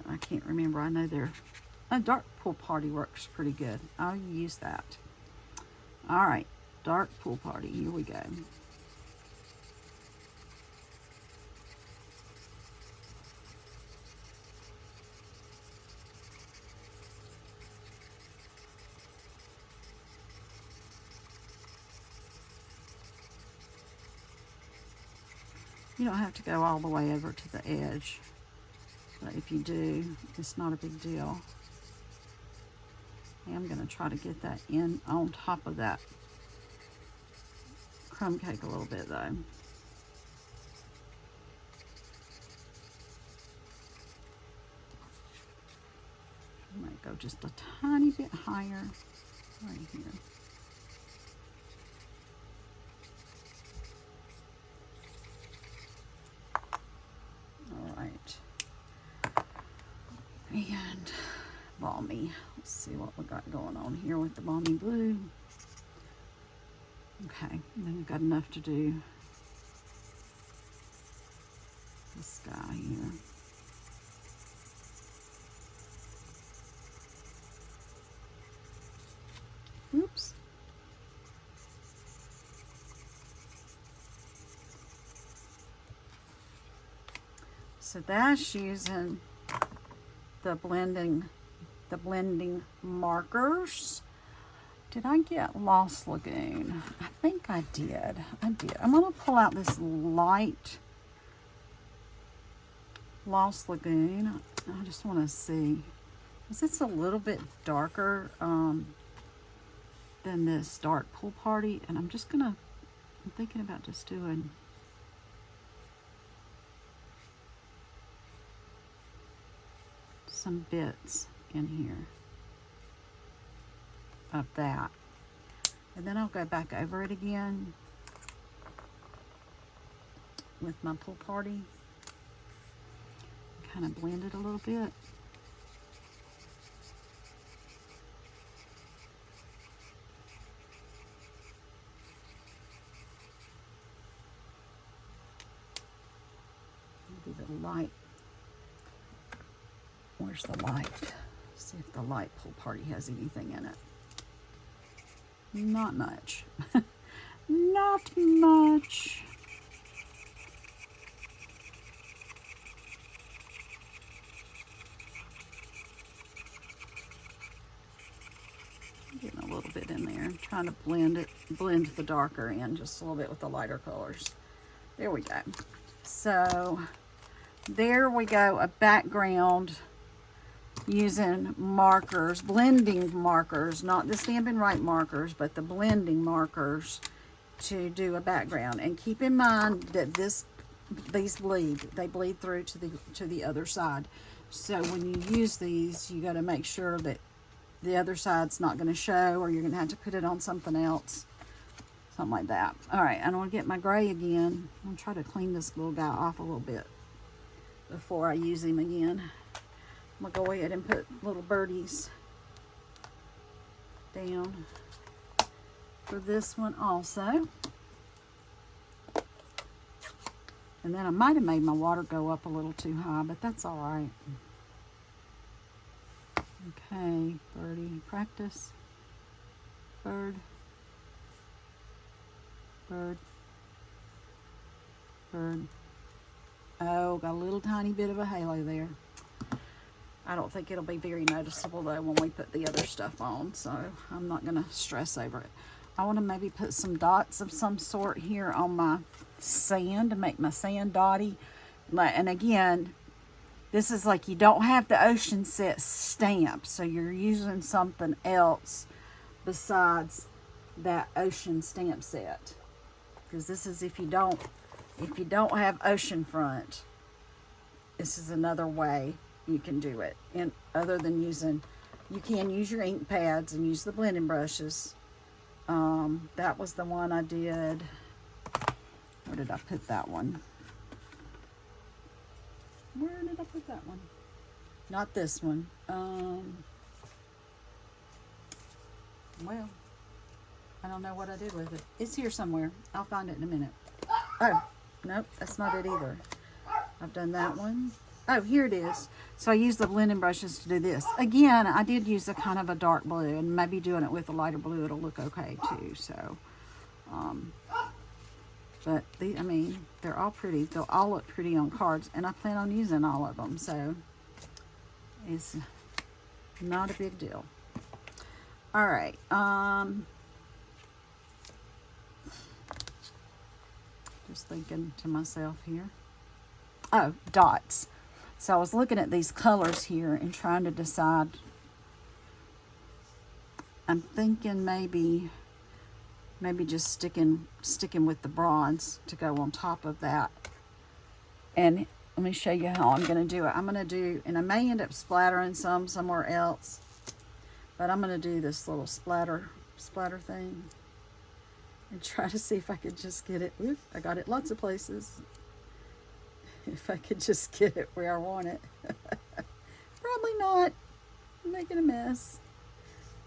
I can't remember. I know a dark pool party works pretty good. I'll use that. All right, dark pool party. Here we go. You don't have to go all the way over to the edge. But if you do, it's not a big deal. I'm going to try to get that in on top of that crumb cake a little bit though. I might go just a tiny bit higher right here. All right. And balmy. Let's see what we got going on here with the balmy blue. Okay, and then we've got enough to do the sky here. Oops. So that's using the blending markers. Did I get Lost Lagoon? I think I did. I'm gonna pull out this light Lost Lagoon. I just want to see, because it's a little bit darker than this dark pool party, and I'm thinking about just doing some bits in here of that. And then I'll go back over it again with my pool party. Kind of blend it a little bit. Do the light. Where's the light? See if the light pool party has anything in it. Not much. Not much. Getting a little bit in there. Trying to blend the darker in just a little bit with the lighter colors. There we go. So there we go, a background using markers, blending markers, not the Stampin' Right markers, but the blending markers to do a background. And keep in mind that these bleed through to the other side. So when you use these, you got to make sure that the other side's not going to show, or you're going to have to put it on something else. Something like that. All right, I'm going to get my gray again. I'm going to try to clean this little guy off a little bit before I use him again. I'm going to go ahead and put little birdies down for this one also. And then I might have made my water go up a little too high, but that's all right. Okay, birdie, practice. Bird. Bird. Bird. Oh, got a little tiny bit of a halo there. I don't think it'll be very noticeable though when we put the other stuff on, so I'm not going to stress over it. I want to maybe put some dots of some sort here on my sand to make my sand dotty. And again, this is like you don't have the ocean set stamp, so you're using something else besides that ocean stamp set. Because this is if you don't have Oceanfront, this is another way you can do it. And other than using, you can use your ink pads and use the blending brushes. That was the one I did. Where did I put that one? Where did I put that one? Not this one. Well, I don't know what I did with it. It's here somewhere. I'll find it in a minute. Oh, nope, that's not it either. I've done that one. Oh, here it is. So I used the blending brushes to do this. Again, I did use a kind of a dark blue, and maybe doing it with a lighter blue, it'll look okay too. So, but I mean, they're all pretty. They'll all look pretty on cards, and I plan on using all of them. So it's not a big deal. All right. Just thinking to myself here. Oh, dots. So I was looking at these colors here and trying to decide. I'm thinking maybe just sticking with the bronze to go on top of that. And let me show you how I'm going to do it. I'm going to do, and I may end up splattering some somewhere else, but I'm going to do this little splatter thing and try to see if I could just get it. Ooh, I got it lots of places. If I could just get it where I want it. Probably not. I'm making a mess.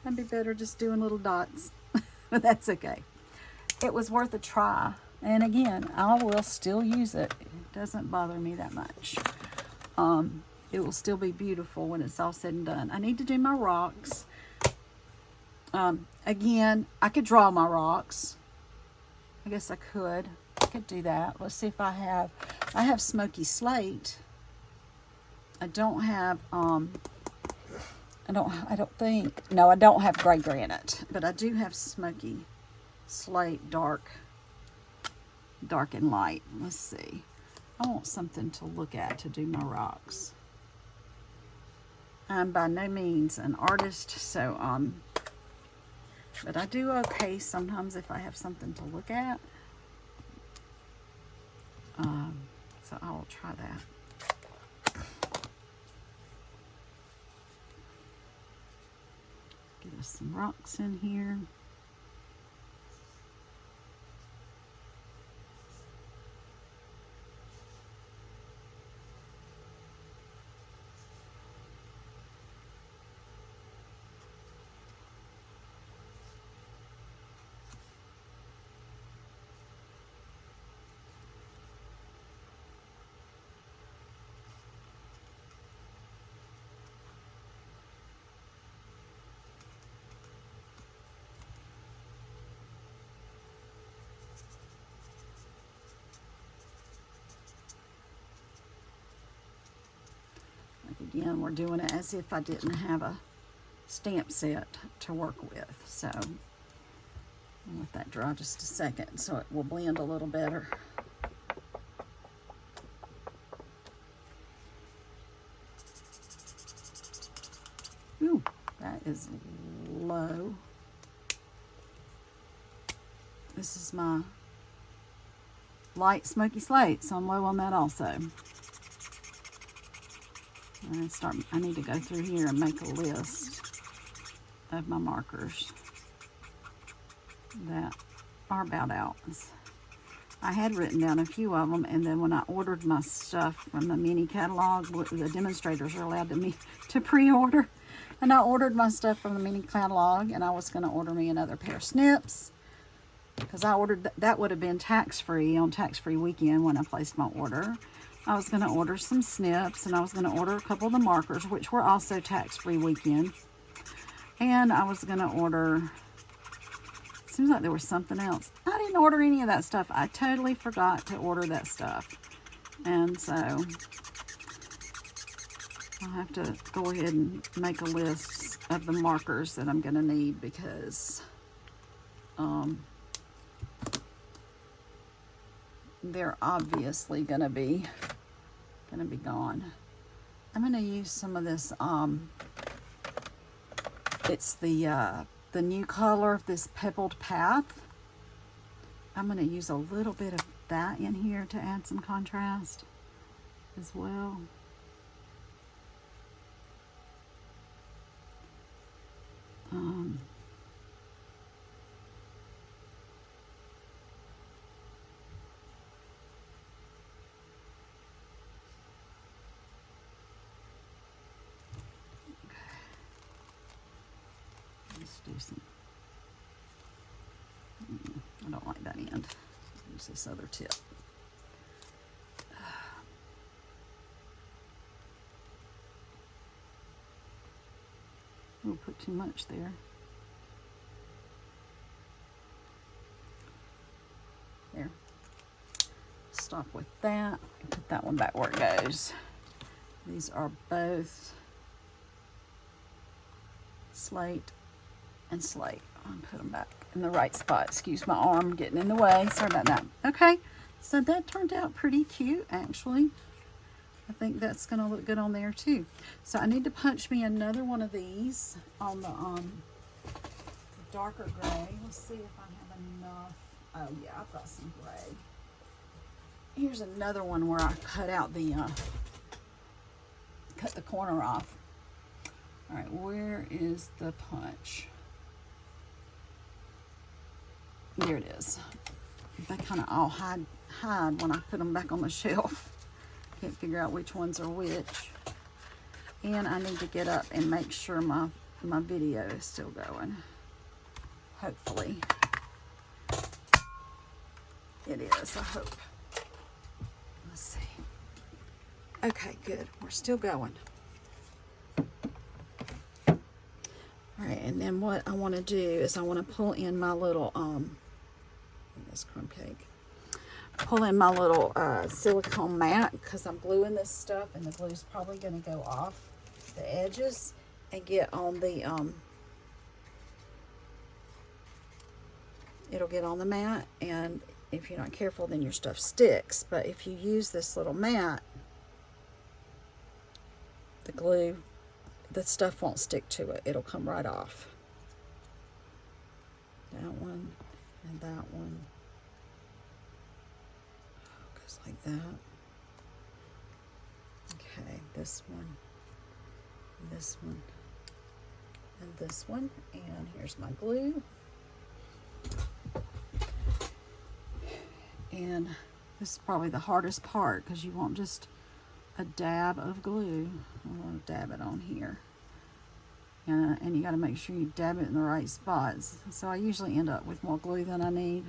I'd be better just doing little dots. But that's okay. It was worth a try. And again, I will still use it. It doesn't bother me that much. It will still be beautiful when it's all said and done. I need to do my rocks. Again, I could draw my rocks. I guess I could do that. Let's see if I have smoky slate. I don't have I don't think, no, I don't have gray granite, but I do have smoky slate, dark and light. Let's see. I want something to look at to do my rocks. I'm by no means an artist, so but I do okay sometimes if I have something to look at. So I will try that. Get us some rocks in here. Again, we're doing it as if I didn't have a stamp set to work with. So I'll let that dry just a second so it will blend a little better. Ooh, that is low. This is my light smoky slate, so I'm low on that also. I need to go through here and make a list of my markers that are about out. I had written down a few of them, and then when I ordered my stuff from the mini catalog, the demonstrators are allowed to pre-order, and I ordered my stuff from the mini catalog, and I was going to order me another pair of snips, because I ordered that would have been tax-free on tax-free weekend when I placed my order. I was going to order some snips, and I was going to order a couple of the markers, which were also tax-free weekend. And I was going to order, it seems like there was something else. I didn't order any of that stuff. I totally forgot to order that stuff. And so I'll have to go ahead and make a list of the markers that I'm going to need, because they're obviously going to be gone. I'm going to use some of this, it's the new color of this Pebbled Path. I'm going to use a little bit of that in here to add some contrast as well. Let's do some. I don't like that end. Use this other tip. We'll put too much there. There. Stop with that. Put that one back where it goes. These are both slate and slate. I'll put them back in the right spot. Excuse my arm getting in the way. Sorry about that. Okay, so that turned out pretty cute, actually. I think that's going to look good on there too. So I need to punch me another one of these on the darker gray. Let's see if I have enough. Oh yeah, I've got some gray. Here's another one where I cut out the cut the corner off. All right, where is the punch? There it is. They kind of all hide when I put them back on the shelf. Can't figure out which ones are which. And I need to get up and make sure my video is still going. Hopefully. It is, I hope. Let's see. Okay, good. We're still going. All right, and then what I want to do is I want to pull in my little this crumb cake. Pull in my little silicone mat, because I'm gluing this stuff and the glue is probably going to go off the edges, and get on the it'll get on the mat, and if you're not careful then your stuff sticks. But if you use this little mat, the glue, the stuff won't stick to it. It'll come right off. That one and that one. Goes like that. Okay, this one, and this one, and here's my glue. And this is probably the hardest part because you want just a dab of glue. I'm going to dab it on here. And you got to make sure you dab it in the right spots. So I usually end up with more glue than I need.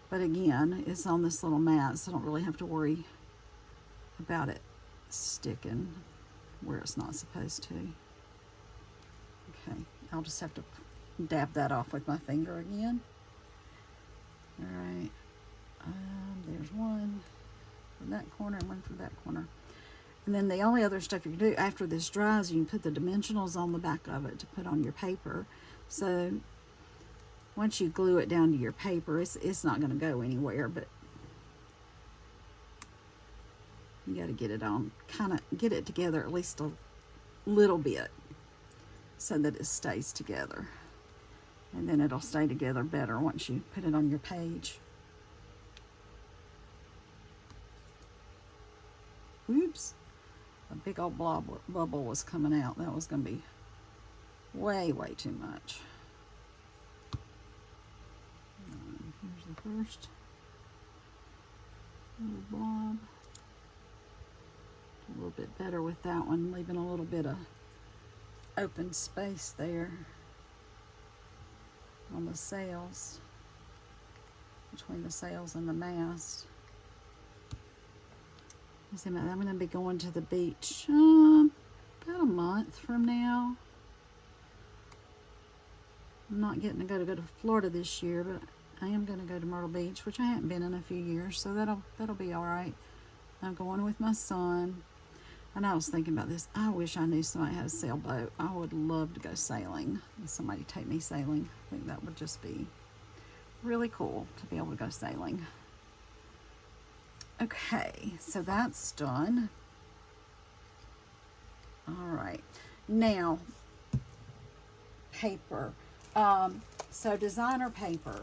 But again, it's on this little mat, so I don't really have to worry about it sticking where it's not supposed to. Okay, I'll just have to dab that off with my finger again. All right, there's one for that corner and one for that corner. And then the only other stuff you can do after this dries, you can put the dimensionals on the back of it to put on your paper. So once you glue it down to your paper, it's not going to go anywhere, but you got to get it on, kind of get it together at least a little bit so that it stays together. And then it'll stay together better once you put it on your page. Oops. A big old bubble was coming out. That was going to be way too much. Here's the first little blob. A little bit better with that one, leaving a little bit of open space there on the sails, between the sails and the mast. I'm going to be going to the beach about a month from now. I'm not getting to go to Florida this year, but I am going to go to Myrtle Beach, which I haven't been in a few years, so that'll be all right. I'm going with my son, and I was thinking about this. I wish I knew somebody had a sailboat. I would love to go sailing. Somebody take me sailing. I think that would just be really cool to be able to go sailing. Okay, so that's done. All right, now paper. So designer paper.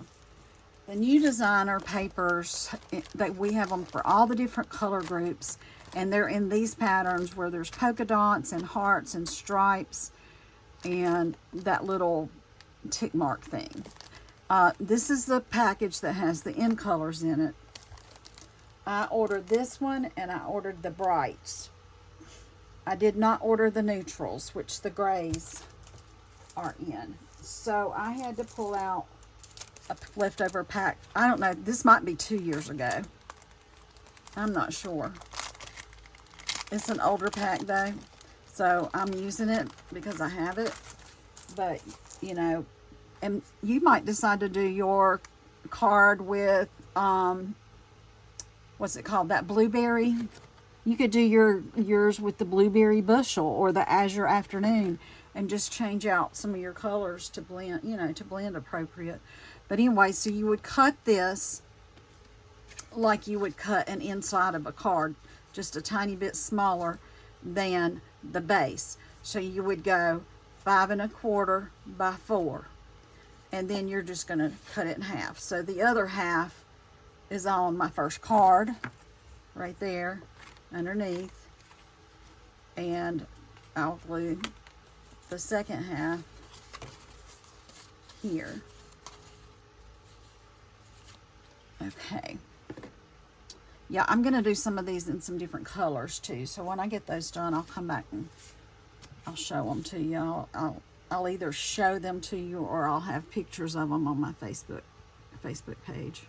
The new designer papers, that we have them for all the different color groups, and they're in these patterns where there's polka dots and hearts and stripes and that little tick mark thing. This is the package that has the end colors in it. I ordered this one, and I ordered the brights. I did not order the neutrals, which the grays are in. So I had to pull out a leftover pack. I don't know, this might be 2 years ago. I'm not sure. It's an older pack though, so I'm using it because I have it. But, you know, and you might decide to do your card with, what's it called, that blueberry. You could do yours with the blueberry bushel or the azure afternoon, and just change out some of your colors to blend, you know, to blend appropriate. But anyway, so you would cut this like you would cut an inside of a card, just a tiny bit smaller than the base. So you would go 5 1/4 by 4, and then you're just going to cut it in half. So the other half is on my first card right there underneath, and I'll glue the second half here. Okay. Yeah, I'm going to do some of these in some different colors too. So when I get those done, I'll come back and I'll show them to you. I'll either show them to you, or I'll have pictures of them on my Facebook page.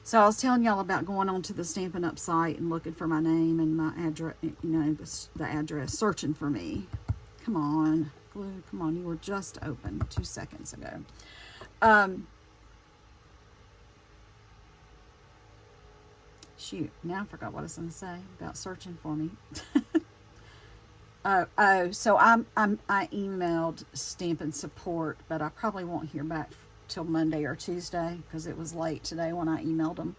So I was telling y'all about going onto the Stampin' Up site and looking for my name and my address, you know, the address, searching for me. Come on, glue, come on, you were just open 2 seconds ago. Shoot, now I forgot what I was going to say about searching for me. So I emailed Stampin' Support, but I probably won't hear back till Monday or Tuesday because it was late today when I emailed them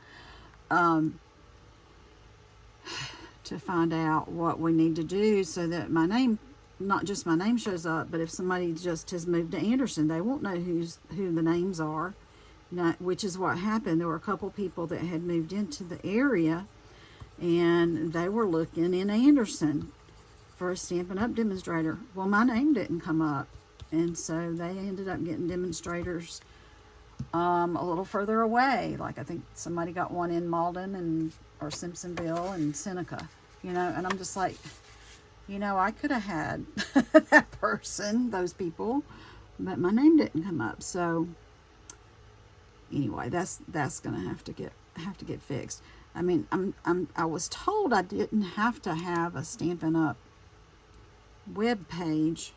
to find out what we need to do so that my name, not just my name, shows up, but if somebody just has moved to Anderson, they won't know who the names are. Which is what happened. There were a couple people that had moved into the area, and they were looking in Anderson for a Stampin' Up! Demonstrator. Well, my name didn't come up, and so they ended up getting demonstrators a little further away. Like, I think somebody got one in Malden or Simpsonville and Seneca, you know, and I'm just like, you know, I could have had that person, those people, but my name didn't come up. So anyway, that's gonna have to get fixed. I mean, I was told I didn't have to have a Stampin' Up! Web page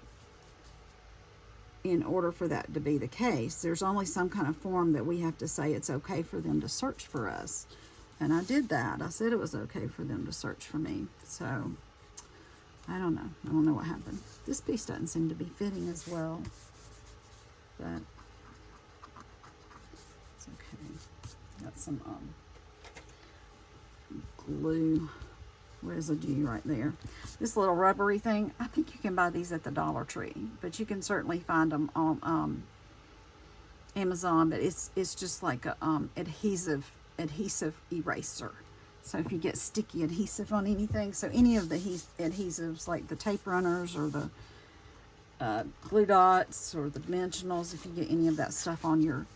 in order for that to be the case. There's only some kind of form that we have to say it's okay for them to search for us. And I did that. I said it was okay for them to search for me. So, I don't know. I don't know what happened. This piece doesn't seem to be fitting as well. But it's okay. Got some glue. Residue right there. This little rubbery thing, I think you can buy these at the Dollar Tree, but you can certainly find them on Amazon. But it's just like a adhesive eraser. So if you get sticky adhesive on anything, so any of the adhesives like the tape runners or the glue dots or the dimensionals, if you get any of that stuff on your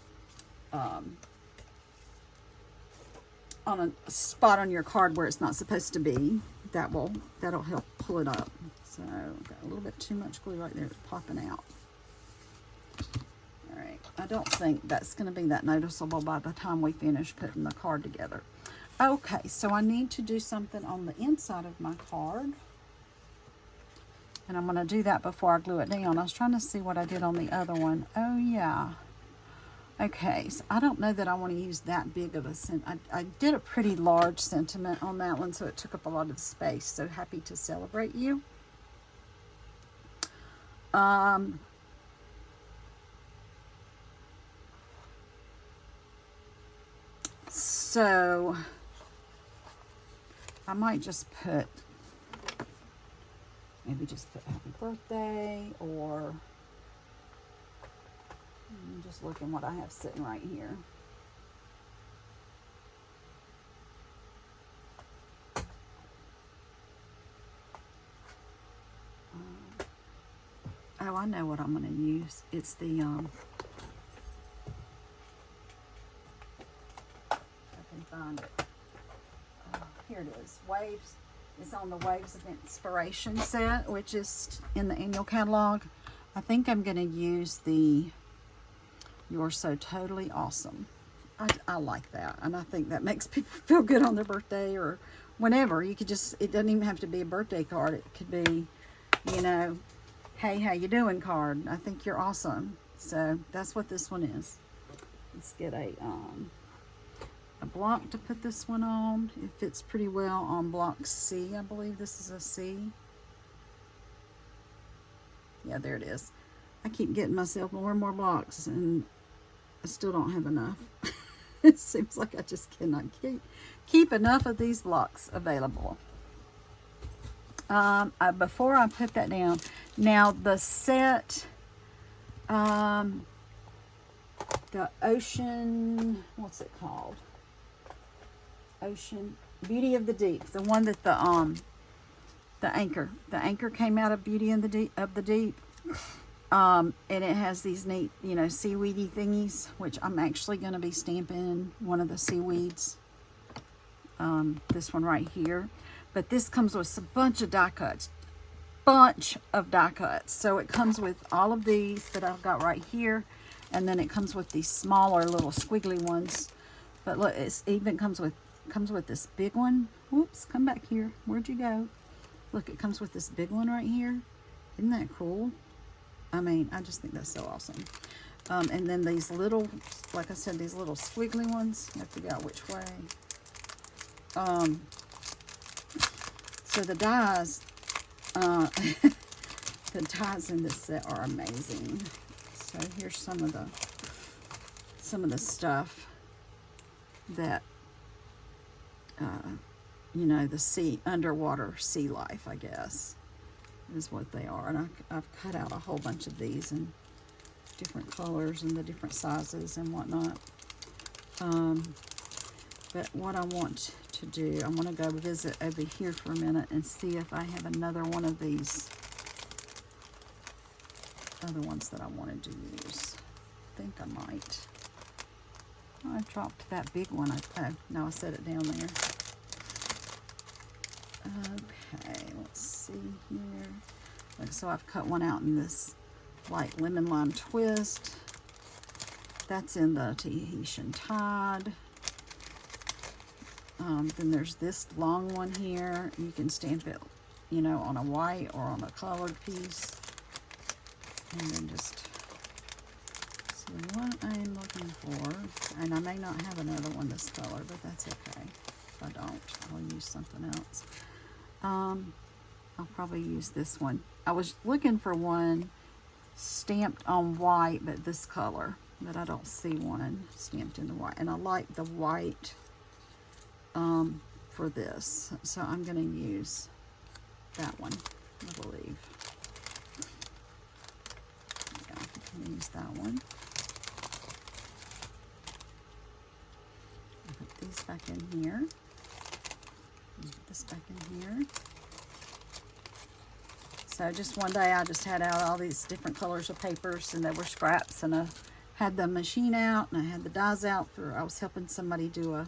on a spot on your card where it's not supposed to be, that'll help pull it up. So got a little bit too much glue right there, it's popping out. All right, I don't think that's going to be that noticeable by the time we finish putting the card together. Okay, so I need to do something on the inside of my card, and I'm going to do that before I glue it down. I was trying to see what I did on the other one. Oh yeah. Okay, so I don't know that I want to use that big of a I did a pretty large sentiment on that one, so it took up a lot of the space. So happy to celebrate you. So I might just put, maybe just put happy birthday, or I'm just looking what I have sitting right here. Oh, I know what I'm going to use. It's the, I can find it. Here it is. Waves. It's on the Waves of Inspiration set, which is in the annual catalog. I think I'm going to use the You're So Totally Awesome. I like that, and I think that makes people feel good on their birthday or whenever. You could just, it doesn't even have to be a birthday card. It could be, you know, hey, how you doing card. I think you're awesome. So that's what this one is. Let's get a block to put this one on. It fits pretty well on block C. I believe this is a C. Yeah, there it is. I keep getting myself more and more blocks, and I still don't have enough. It seems like I just cannot keep enough of these blocks available. Before I put that down, now the set, the Ocean, what's it called? Ocean, Beauty of the Deep, the one that the anchor came out of Beauty of the Deep. And it has these neat, you know, seaweedy thingies, which I'm actually going to be stamping one of the seaweeds. This one right here. But this comes with a bunch of die cuts. So it comes with all of these that I've got right here. And then it comes with these smaller little squiggly ones. But look, it even comes with this big one. Whoops, come back here. Where'd you go? Look, it comes with this big one right here. Isn't that cool? I mean, I just think that's so awesome. And then these little, like I said, these little squiggly ones. You have to figure out which way. So the dies, the dies in this set are amazing. So here's some of the stuff that, you know, the underwater sea life, I guess, is what they are. And I've cut out a whole bunch of these in different colors and the different sizes and whatnot. But what I want to to do. I'm going to go visit over here for a minute and see if I have another one of these other ones that I wanted to use. I think I might. I dropped that big one. Oh, no, I set it down there. Okay, let's see here. Like, so I've cut one out in this light lemon lime twist. That's in the Tahitian Tide. Then there's this long one here. You can stamp it, you know, on a white or on a colored piece. And then just see what I'm looking for. And I may not have another one this color, but that's okay. If I don't, I'll use something else. I'll probably use this one. I was looking for one stamped on white, but this color, but I don't see one stamped in the white. And I like the white for this, so I'm going to use that one, I believe. Yeah, I'm going to use that one. I'll put these back in here. Put this back in here. So just one day I just had out all these different colors of papers, and they were scraps, and I had the machine out and I had the dies out for, I was helping somebody do a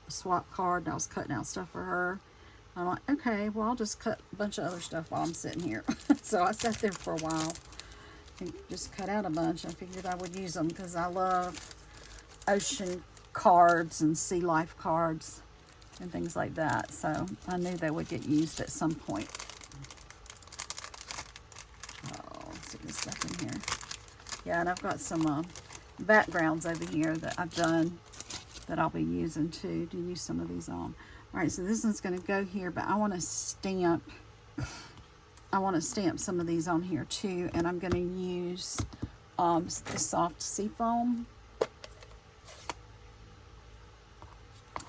swap card, and I was cutting out stuff for her. I'm like, okay, well, I'll just cut a bunch of other stuff while I'm sitting here. So I sat there for a while and just cut out a bunch. I figured I would use them because I love ocean cards and sea life cards and things like that. So I knew they would get used at some point. Oh, let's get this stuff in here. Yeah, and I've got some backgrounds over here that I've done that I'll be using too, to use some of these on. All right, so this one's going to go here, but I want to stamp some of these on here too, and I'm going to use the soft sea foam.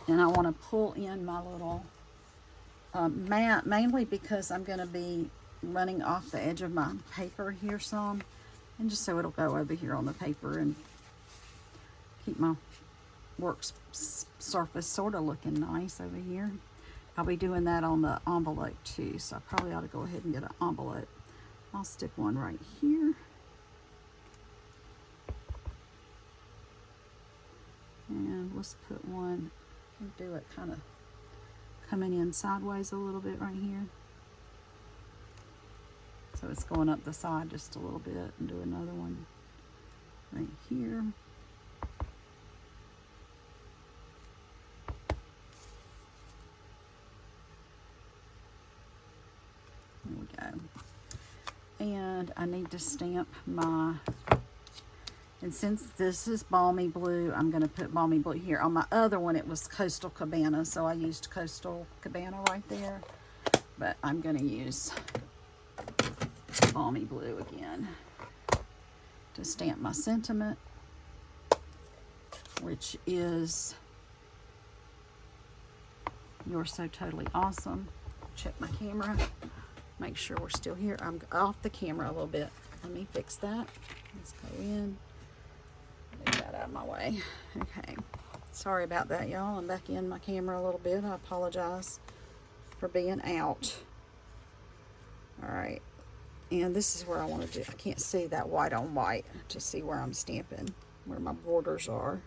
And I want to pull in my little mat, mainly because I'm going to be running off the edge of my paper here some, and just so it'll go over here on the paper and keep my work surface sort of looking nice over here. I'll be doing that on the envelope too, so I probably ought to go ahead and get an envelope. I'll stick one right here. And let's put one, do it kind of coming in sideways a little bit right here. So it's going up the side just a little bit, and do another one right here. There we go. And I need to stamp my, and since this is Balmy Blue, I'm going to put Balmy Blue here. On my other one, it was Coastal Cabana, so I used Coastal Cabana right there. But I'm going to use Balmy Blue again to stamp my sentiment, which is "You're so totally awesome." Check my camera. Make sure we're still here. I'm off the camera a little bit. Let me fix that. Let's go in. Move that out of my way. Okay. Sorry about that, y'all. I'm back in my camera a little bit. I apologize for being out. All right. And this is where I want to do. I can't see that white on white to see where I'm stamping, where my borders are.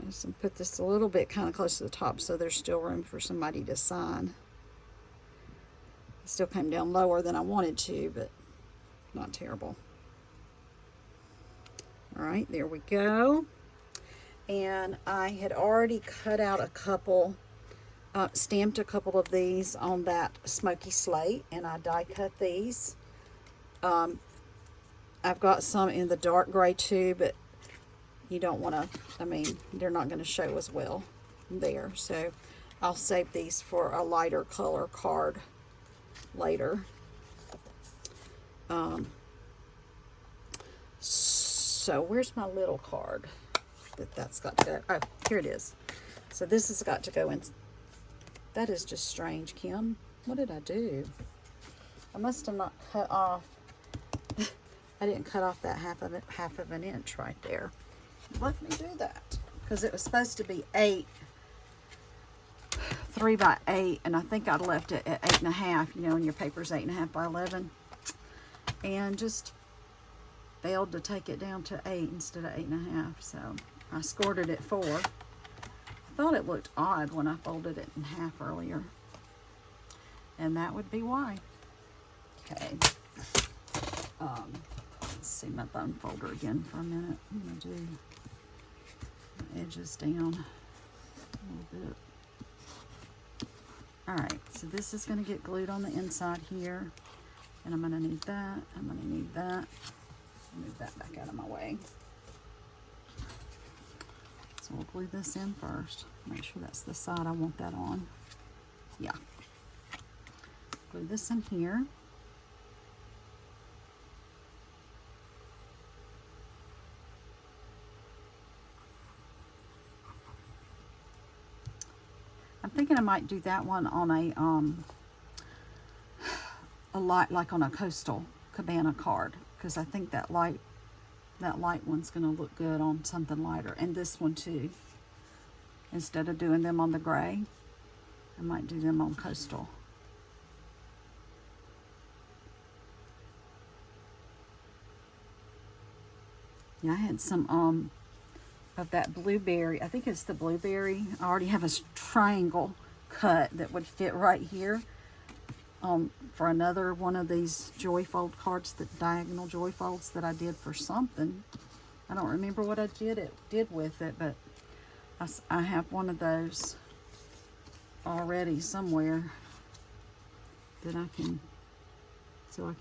Just put this a little bit kind of close to the top so there's still room for somebody to sign. It still came down lower than I wanted to, but not terrible. All right, there we go. And I had already cut out a couple, stamped a couple of these on that smoky slate, and I die cut these. I've got some in the dark gray too, but you don't want to, I mean, they're not going to show as well there. So I'll save these for a lighter color card later. So where's my little card that's got to go? Oh, here it is. So this has got to go in. That is just strange, Kim. What did I do? I must have not cut off. I didn't cut off that half of an inch right there. Let me do that, because it was supposed to be 8 3 by 8, and I think I left it at 8.5, you know, and your paper's 8.5 by 11, and just failed to take it down to 8 instead of 8.5, so I scored it at 4. I thought it looked odd when I folded it in half earlier, and that would be why. Okay, let's see my bone folder again for a minute. I'm gonna do the edges down a little bit. All right, so this is going to get glued on the inside here, and I'm going to need that. I'm going to need that. Move that back out of my way. So we'll glue this in first. Make sure that's the side I want that on. Yeah. Glue this in here. I'm thinking I might do that one on a light, like on a coastal cabana card, because I think that light one's going to look good on something lighter, and this one too. Instead of doing them on the gray, I might do them on coastal. Yeah, I had some of that blueberry. I think it's the blueberry. I already have a triangle cut that would fit right here for another one of these joy fold cards, the diagonal joy folds that I did for something. I don't remember what I did with it, but I have one of those already somewhere that I can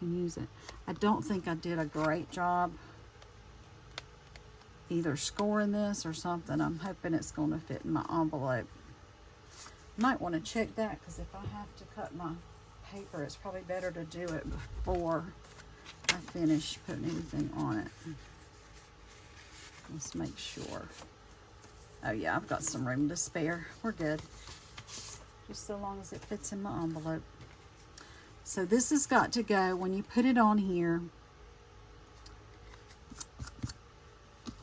use it. I don't think I did a great job either scoring this or something. I'm hoping it's going to fit in my envelope. Might want to check that, because if I have to cut my paper, it's probably better to do it before I finish putting anything on it. Let's make sure. Oh yeah, I've got some room to spare. We're good. Just so long as it fits in my envelope. So this has got to go, when you put it on here,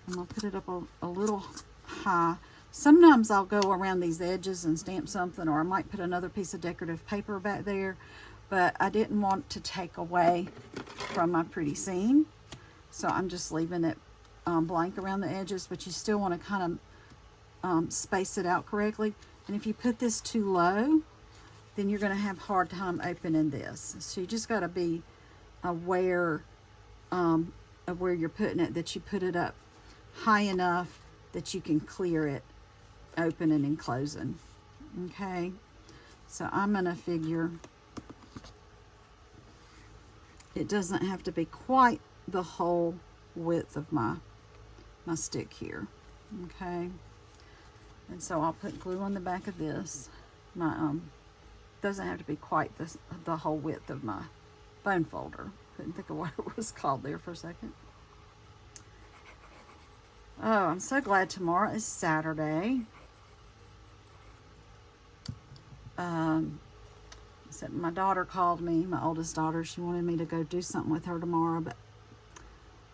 I'm going to put it up a little high. Sometimes I'll go around these edges and stamp something, or I might put another piece of decorative paper back there, but I didn't want to take away from my pretty scene, so I'm just leaving it blank around the edges, but you still want to kind of space it out correctly. And if you put this too low, then you're going to have a hard time opening this. So you just got to be aware of where you're putting it, that you put it up high enough that you can clear it opening and closing. Okay, so I'm gonna figure it doesn't have to be quite the whole width of my stick here. Okay, and so I'll put glue on the back of this. My doesn't have to be quite the whole width of my bone folder. Couldn't think of what it was called there for a second. Oh, I'm so glad tomorrow is Saturday. So my daughter called me, my oldest daughter. She wanted me to go do something with her tomorrow, but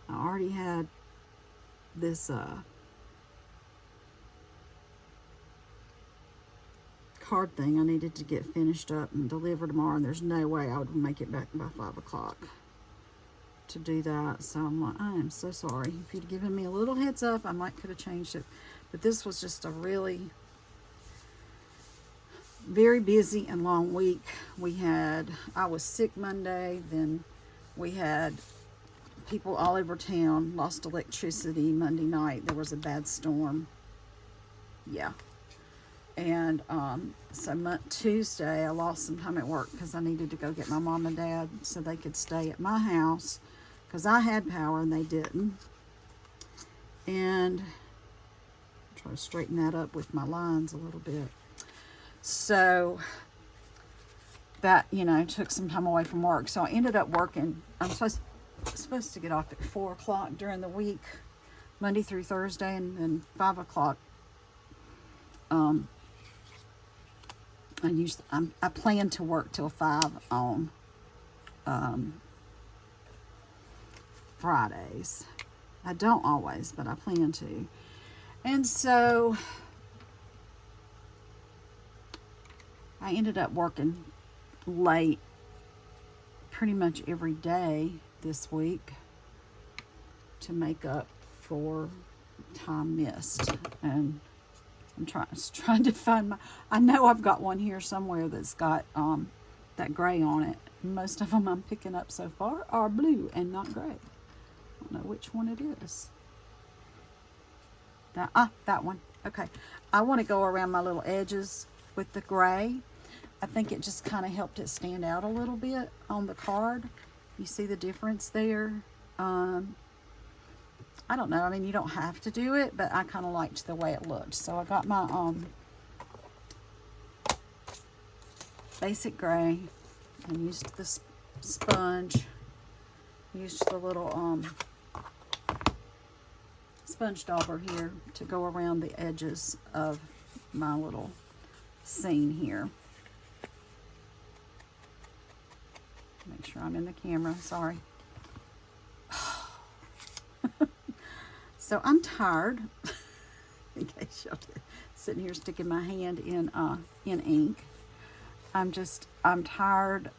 I already had this card thing I needed to get finished up and deliver tomorrow, and there's no way I would make it back by 5 o'clock to do that. So I'm like, I am so sorry. If you'd given me a little heads up, I might could have changed it, but this was just a really very busy and long week. I was sick Monday, then we had people all over town, lost electricity Monday night. There was a bad storm. Yeah. And so Tuesday I lost some time at work because I needed to go get my mom and dad so they could stay at my house, because I had power and they didn't. And try to straighten that up with my lines a little bit. So that, took some time away from work. So I ended up working. I'm supposed to get off at 4 o'clock during the week, Monday through Thursday, and then 5 o'clock. I plan to work till 5 on Fridays. I don't always, but I plan to. And so I ended up working late pretty much every day this week to make up for time missed. And I'm trying to find my, I know I've got one here somewhere that's got that gray on it. Most of them I'm picking up so far are blue and not gray. I don't know which one it is. That one. Okay. I want to go around my little edges with the gray. I think it just kind of helped it stand out a little bit on the card. You see the difference there? I don't know. I mean, you don't have to do it, but I kind of liked the way it looked. So I got my basic gray and used the sponge. Used the little sponge dauber here to go around the edges of my little scene here. Make sure I'm in the camera. Sorry. So I'm tired. In case y'all sitting here sticking my hand in ink. I'm tired.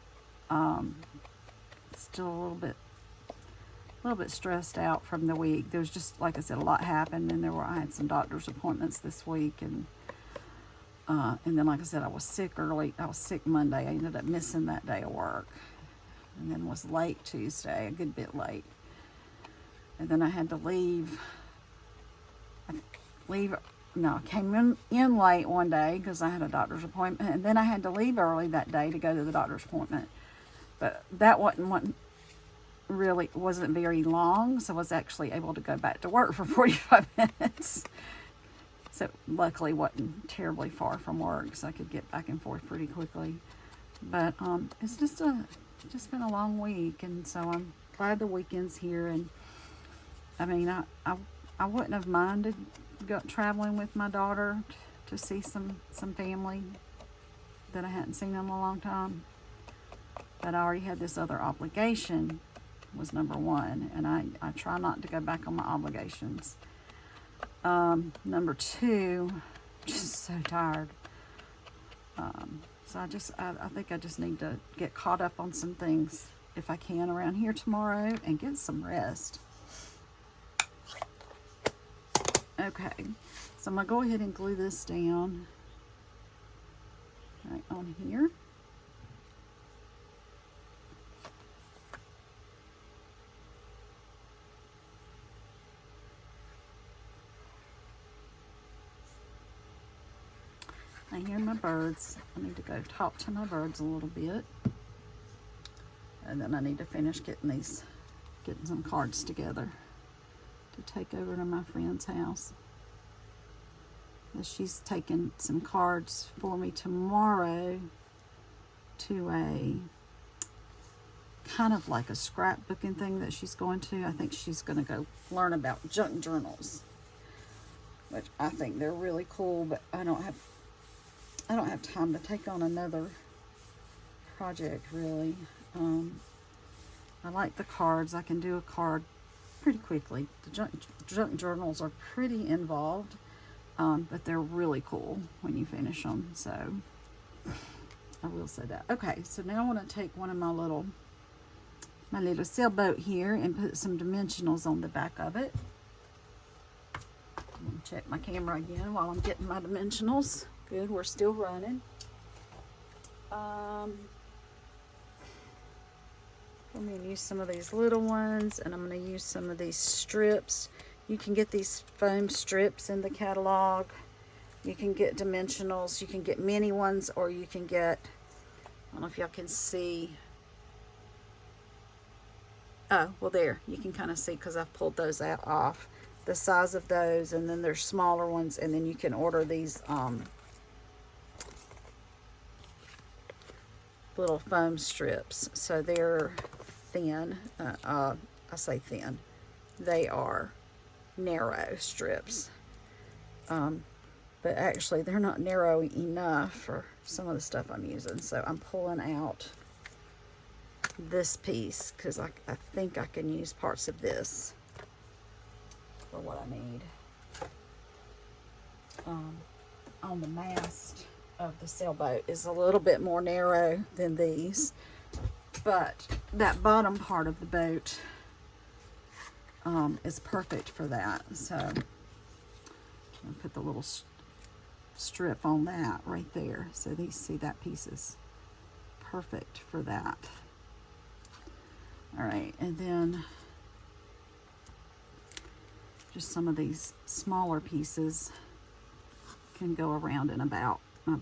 Still a little bit stressed out from the week. There was just, like I said, a lot happened, and I had some doctor's appointments this week, and then, like I said, I was sick early. I was sick Monday. I ended up missing that day of work, and then was late Tuesday, a good bit late, and then I had to leave. I came in late one day because I had a doctor's appointment, and then I had to leave early that day to go to the doctor's appointment. But that wasn't very long, so I was actually able to go back to work for 45 minutes. So luckily wasn't terribly far from work, so I could get back and forth pretty quickly. But it's just been a long week, and so I'm glad the weekend's here. And I mean, I wouldn't have minded traveling with my daughter to see some family that I hadn't seen in a long time. But I already had this other obligation, was number one, and I try not to go back on my obligations. Number two, just so tired. So I think I just need to get caught up on some things if I can around here tomorrow and get some rest. Okay, so I'm going to go ahead and glue this down right on here. I hear my birds. I need to go talk to my birds a little bit. And then I need to finish getting some cards together to take over to my friend's house. She's taking some cards for me tomorrow to a kind of like a scrapbooking thing that she's going to. I think she's going to go learn about junk journals, which I think they're really cool, but I don't have time to take on another project, really. I like the cards. I can do a card pretty quickly. The junk journals are pretty involved, but they're really cool when you finish them. So I will say that. Okay, so now I want to take one of my little sailboat here and put some dimensionals on the back of it. I'm going to check my camera again while I'm getting my dimensionals. Good, we're still running. I'm going to use some of these little ones, and I'm going to use some of these strips. You can get these foam strips in the catalog. You can get dimensionals. You can get mini ones, or you can get, I don't know if y'all can see. Oh, well there, you can kind of see because I've pulled those out off. The size of those, and then there's smaller ones, and then you can order these little foam strips. So they're thin. I say thin. They are narrow strips. But actually they're not narrow enough for some of the stuff I'm using. So I'm pulling out this piece because I think I can use parts of this for what I need. On the mast, of the sailboat is a little bit more narrow than these, but that bottom part of the boat is perfect for that. So I'll put the little strip on that right there. So these, see, that piece is perfect for that. All right, and then just some of these smaller pieces can go around and about my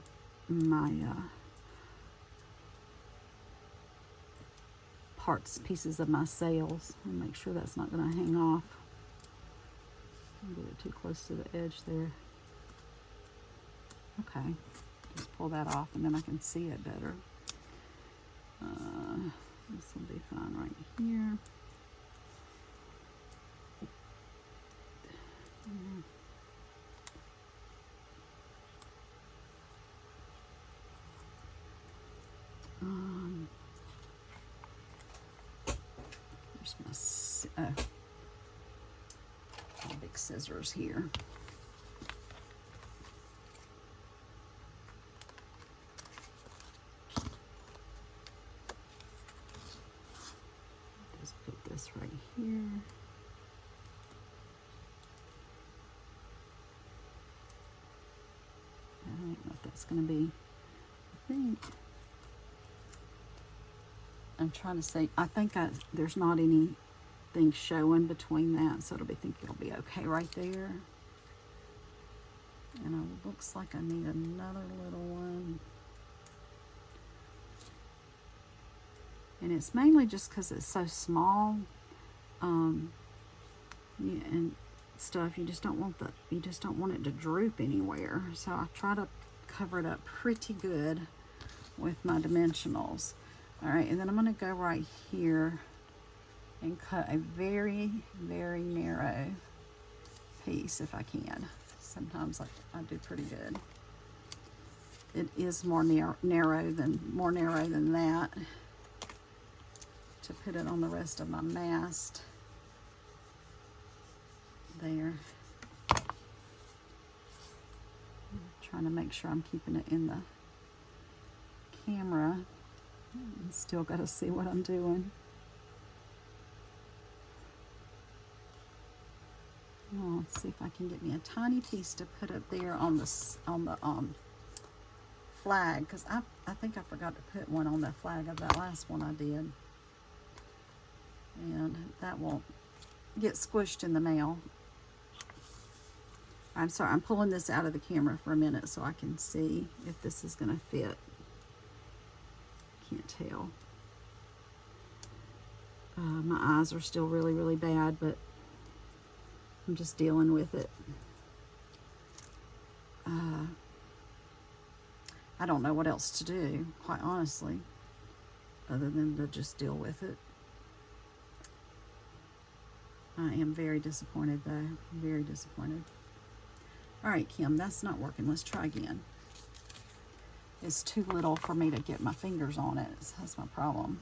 pieces of my sails, and make sure that's not going to hang off. I'll get it too close to the edge there. Okay, just pull that off and then I can see it better. This will be fine right here. There's my big scissors here. Just put this right here. I don't know if that's going to be, I think, I'm trying to say, I think there's not anything showing between that, so it'll be okay right there. And it looks like I need another little one. And it's mainly just because it's so small, yeah, and stuff. You just don't want it to droop anywhere. So I try to cover it up pretty good with my dimensionals. All right, and then I'm going to go right here and cut a very, very narrow piece if I can. Sometimes I do pretty good. It is more narrow than that, to put it on the rest of my mast there. I'm trying to make sure I'm keeping it in the camera. Still got to see what I'm doing. Oh, let's see if I can get me a tiny piece to put up there on the flag, because I think I forgot to put one on the flag of that last one I did, and that won't get squished in the mail. I'm sorry, I'm pulling this out of the camera for a minute so I can see if this is going to fit. Can't tell. My eyes are still really, really bad, but I'm just dealing with it. I don't know what else to do, quite honestly, other than to just deal with it. I am very disappointed, though. Very disappointed. All right, Kim, that's not working. Let's try again. It's too little for me to get my fingers on it. That's my problem.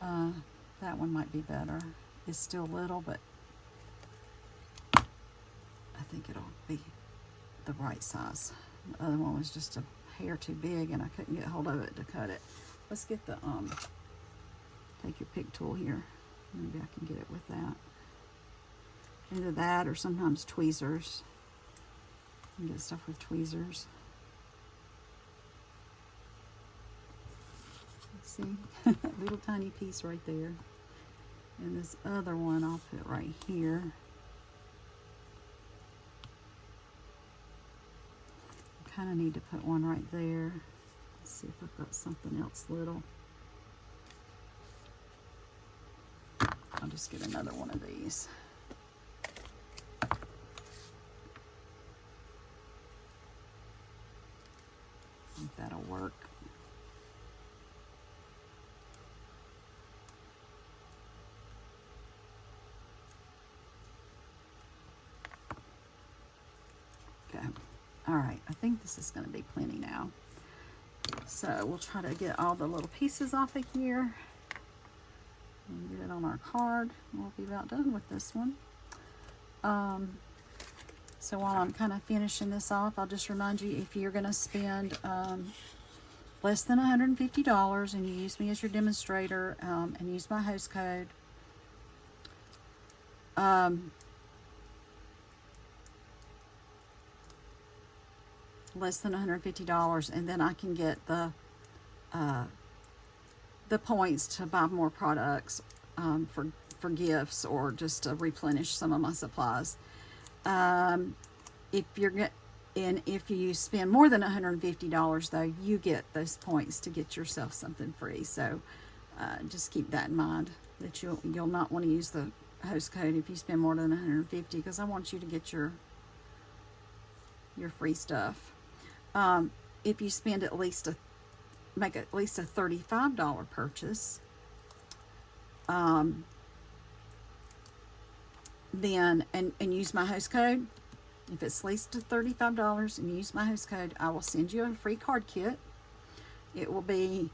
That one might be better. It's still little, but I think it'll be the right size. The other one was just a hair too big and I couldn't get hold of it to cut it. Let's get the, take your pick tool here. Maybe I can get it with that. Either that or sometimes tweezers. You can get stuff with tweezers. See, little tiny piece right there. And this other one I'll put right here. I kind of need to put one right there. Let's see if I've got something else little. I'll just get another one of these. I think that'll work. Okay. All right, I think this is going to be plenty now. So we'll try to get all the little pieces off of here and get it on our card. We'll be about done with this one. So while I'm kind of finishing this off, I'll just remind you, if you're going to spend less than $150 and you use me as your demonstrator and use my host code, less than $150, and then I can get the points to buy more products for gifts, or just to replenish some of my supplies. If you spend more than $150 though, you get those points to get yourself something free. So just keep that in mind, that you'll not want to use the host code if you spend more than $150, because I want you to get your free stuff. If you spend make at least a $35 purchase, then and use my host code. If it's at least $35 and you use my host code, I will send you a free card kit. It will be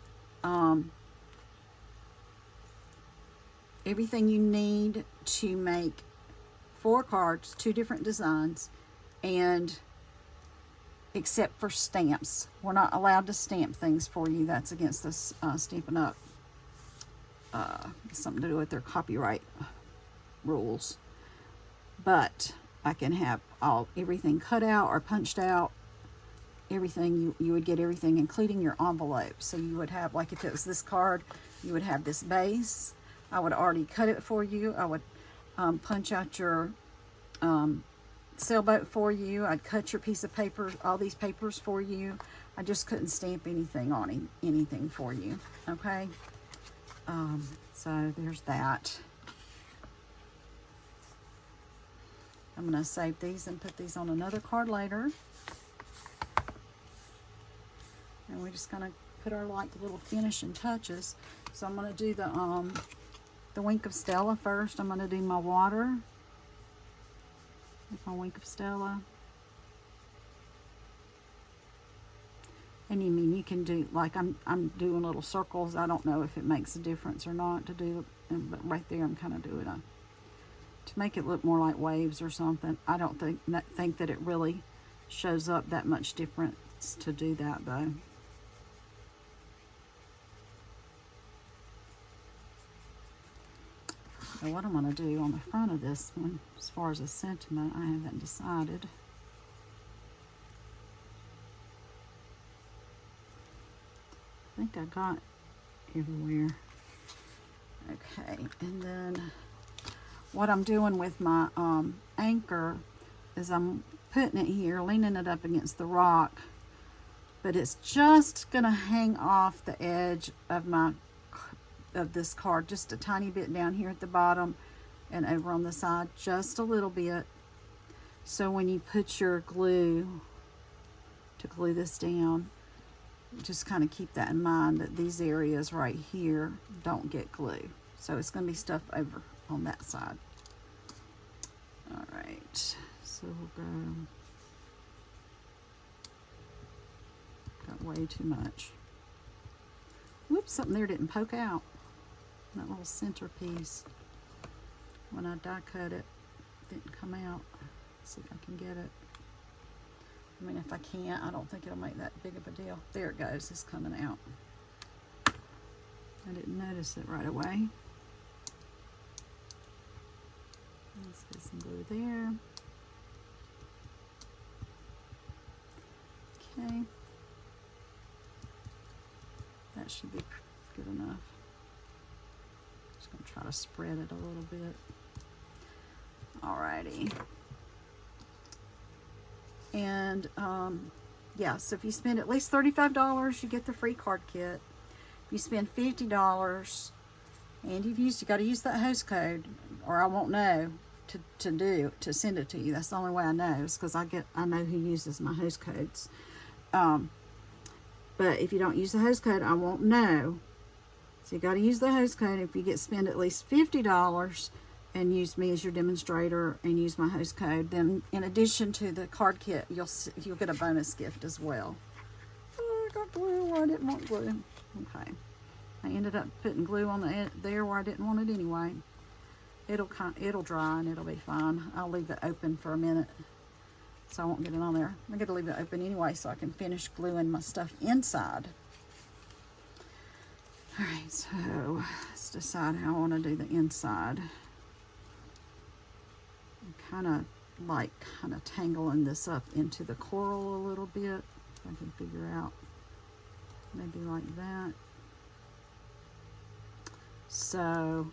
everything you need to make 4 cards, 2 different designs, and except for stamps. We're not allowed to stamp things for you. That's against this Stampin' Up. Something to do with their copyright rules. But I can have everything cut out or punched out. Everything, you would get everything, including your envelope. So you would have, like if it was this card, you would have this base. I would already cut it for you. I would punch out your sailboat for you. I'd cut your piece of paper, all these papers for you. I just couldn't stamp anything on anything for you. Okay. So there's that. I'm going to save these and put these on another card later. And we're just going to put our little finishing touches. So I'm going to do the Wink of Stella first. I'm going to do my water with my Wink of Stella. And you can do, like I'm doing little circles. I don't know if it makes a difference or not to do, but right there I'm kind of doing to make it look more like waves or something. I don't think that it really shows up that much difference to do that though. So what I'm going to do on the front of this one, as far as a sentiment, I haven't decided. I think I got everywhere. Okay, and then what I'm doing with my anchor is I'm putting it here, leaning it up against the rock, but it's just gonna hang off the edge of this card, just a tiny bit down here at the bottom and over on the side, just a little bit. So when you put your glue to glue this down, just kind of keep that in mind, that these areas right here don't get glue. So it's going to be stuff over on that side. All right, so we'll go, got way too much. Whoops, something there didn't poke out. That little centerpiece, when I die cut it, didn't come out. Let's see if I can get it. I mean, if I can't, I don't think it'll make that big of a deal. There it goes, it's coming out. I didn't notice it right away. Let's get some glue there. Okay. That should be good enough. Just gonna try to spread it a little bit. Alrighty. And yeah, so if you spend at least $35, you get the free card kit. If you spend $50, and you got to use that host code, or I won't know to send it to you. That's the only way I know, is because I know who uses my host codes. But if you don't use the host code, I won't know. So you got to use the host code. If you spend at least $50 and use me as your demonstrator and use my host code, then in addition to the card kit, you'll get a bonus gift as well. Oh, I got glue. I didn't want glue. Okay, I ended up putting glue on there where I didn't want it anyway. It'll dry and it'll be fine. I'll leave it open for a minute so I won't get it on there. I'm going to leave it open anyway so I can finish gluing my stuff inside. All right, so let's decide how I want to do the inside. I'm kind of tangling this up into the coral a little bit. If I can figure out, maybe like that. So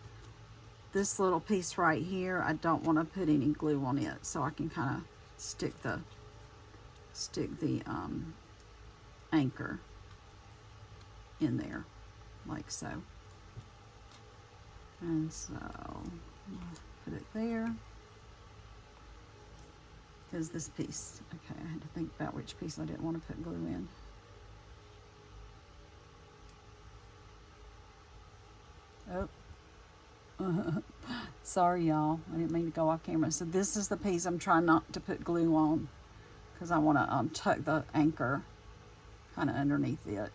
this little piece right here, I don't want to put any glue on it, so I can kind of stick the anchor in there, like so. And so put it there. Is this piece. Okay, I had to think about which piece I didn't want to put glue in. Oh. Sorry, y'all. I didn't mean to go off camera. So this is the piece I'm trying not to put glue on because I want to tuck the anchor kind of underneath it.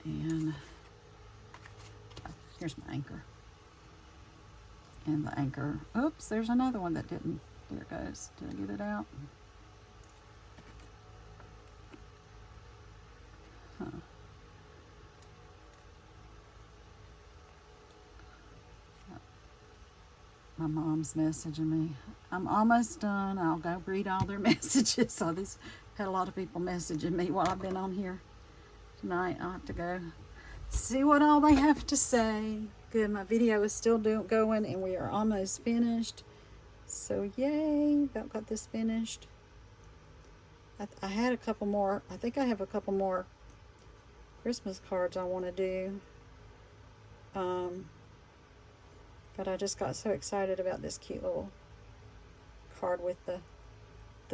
And here's my anchor. And the anchor, oops, there's another one that didn't, there it goes. Did I get it out? Huh. My mom's messaging me. I'm almost done. I'll go read all their messages. So this had a lot of people messaging me while I've been on here tonight. I'll have to go see what all they have to say. Good, my video is still going and we are almost finished. So yay, about got this finished. I had a couple more. I think I have a couple more Christmas cards I want to do. But I just got so excited about this cute little card with the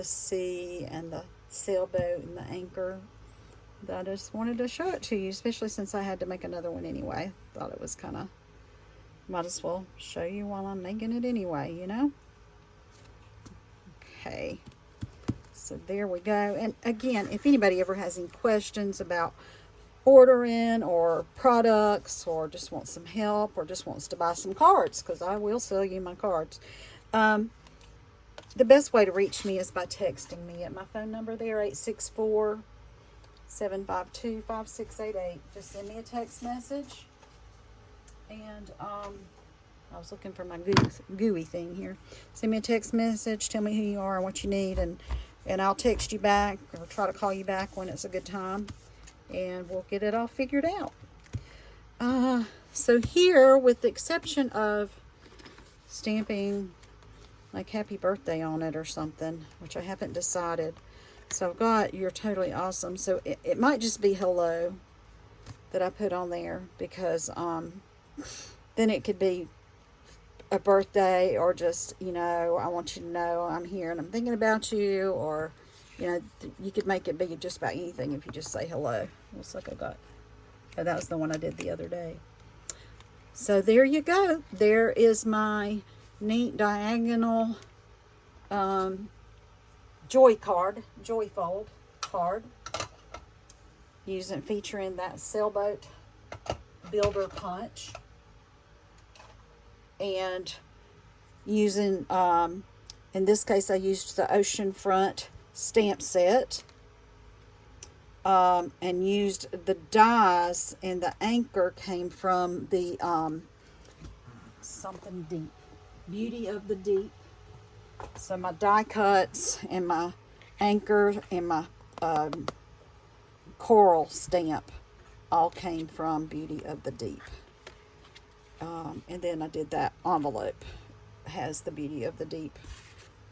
sea and the sailboat and the anchor. I just wanted to show it to you, especially since I had to make another one anyway. Thought it was kind of, might as well show you while I'm making it anyway, you know? Okay, so there we go. And again, if anybody ever has any questions about ordering or products or just wants some help or just wants to buy some cards, because I will sell you my cards, the best way to reach me is by texting me at my phone number there, 864-752-5688. Just send me a text message. And I was looking for my gooey thing here. Send me a text message, tell me who you are and what you need, and I'll text you back or try to call you back when it's a good time, and we'll get it all figured out. So here, with the exception of stamping like happy birthday on it or something, which I haven't decided. So I've got you're totally awesome. So it might just be hello that I put on there, because then it could be a birthday, or just, you know, I want you to know I'm here and I'm thinking about you, or, you know, you could make it be just about anything if you just say hello. Looks like I got, oh, that was the one I did the other day. So there you go. There is my neat diagonal joy fold card, featuring that Sailboat Builder punch, and using in this case I used the Oceanfront stamp set, and used the dies, and the anchor came from the something deep, Beauty of the Deep. So my die cuts and my anchor and my coral stamp all came from Beauty of the Deep. And then I did that envelope, has the Beauty of the Deep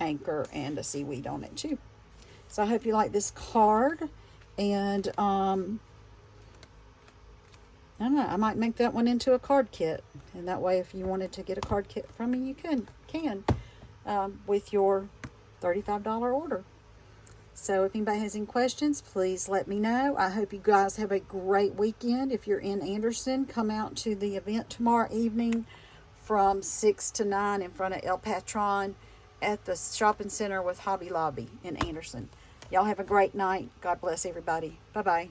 anchor and a seaweed on it too. So I hope you like this card, and I don't know, I might make that one into a card kit, and that way if you wanted to get a card kit from me, you can with your $35 order. So if anybody has any questions, please let me know. I hope you guys have a great weekend. If you're in Anderson, come out to the event tomorrow evening from 6 to 9 in front of El Patron at the shopping center with Hobby Lobby in Anderson. Y'all have a great night. God bless everybody. Bye-bye.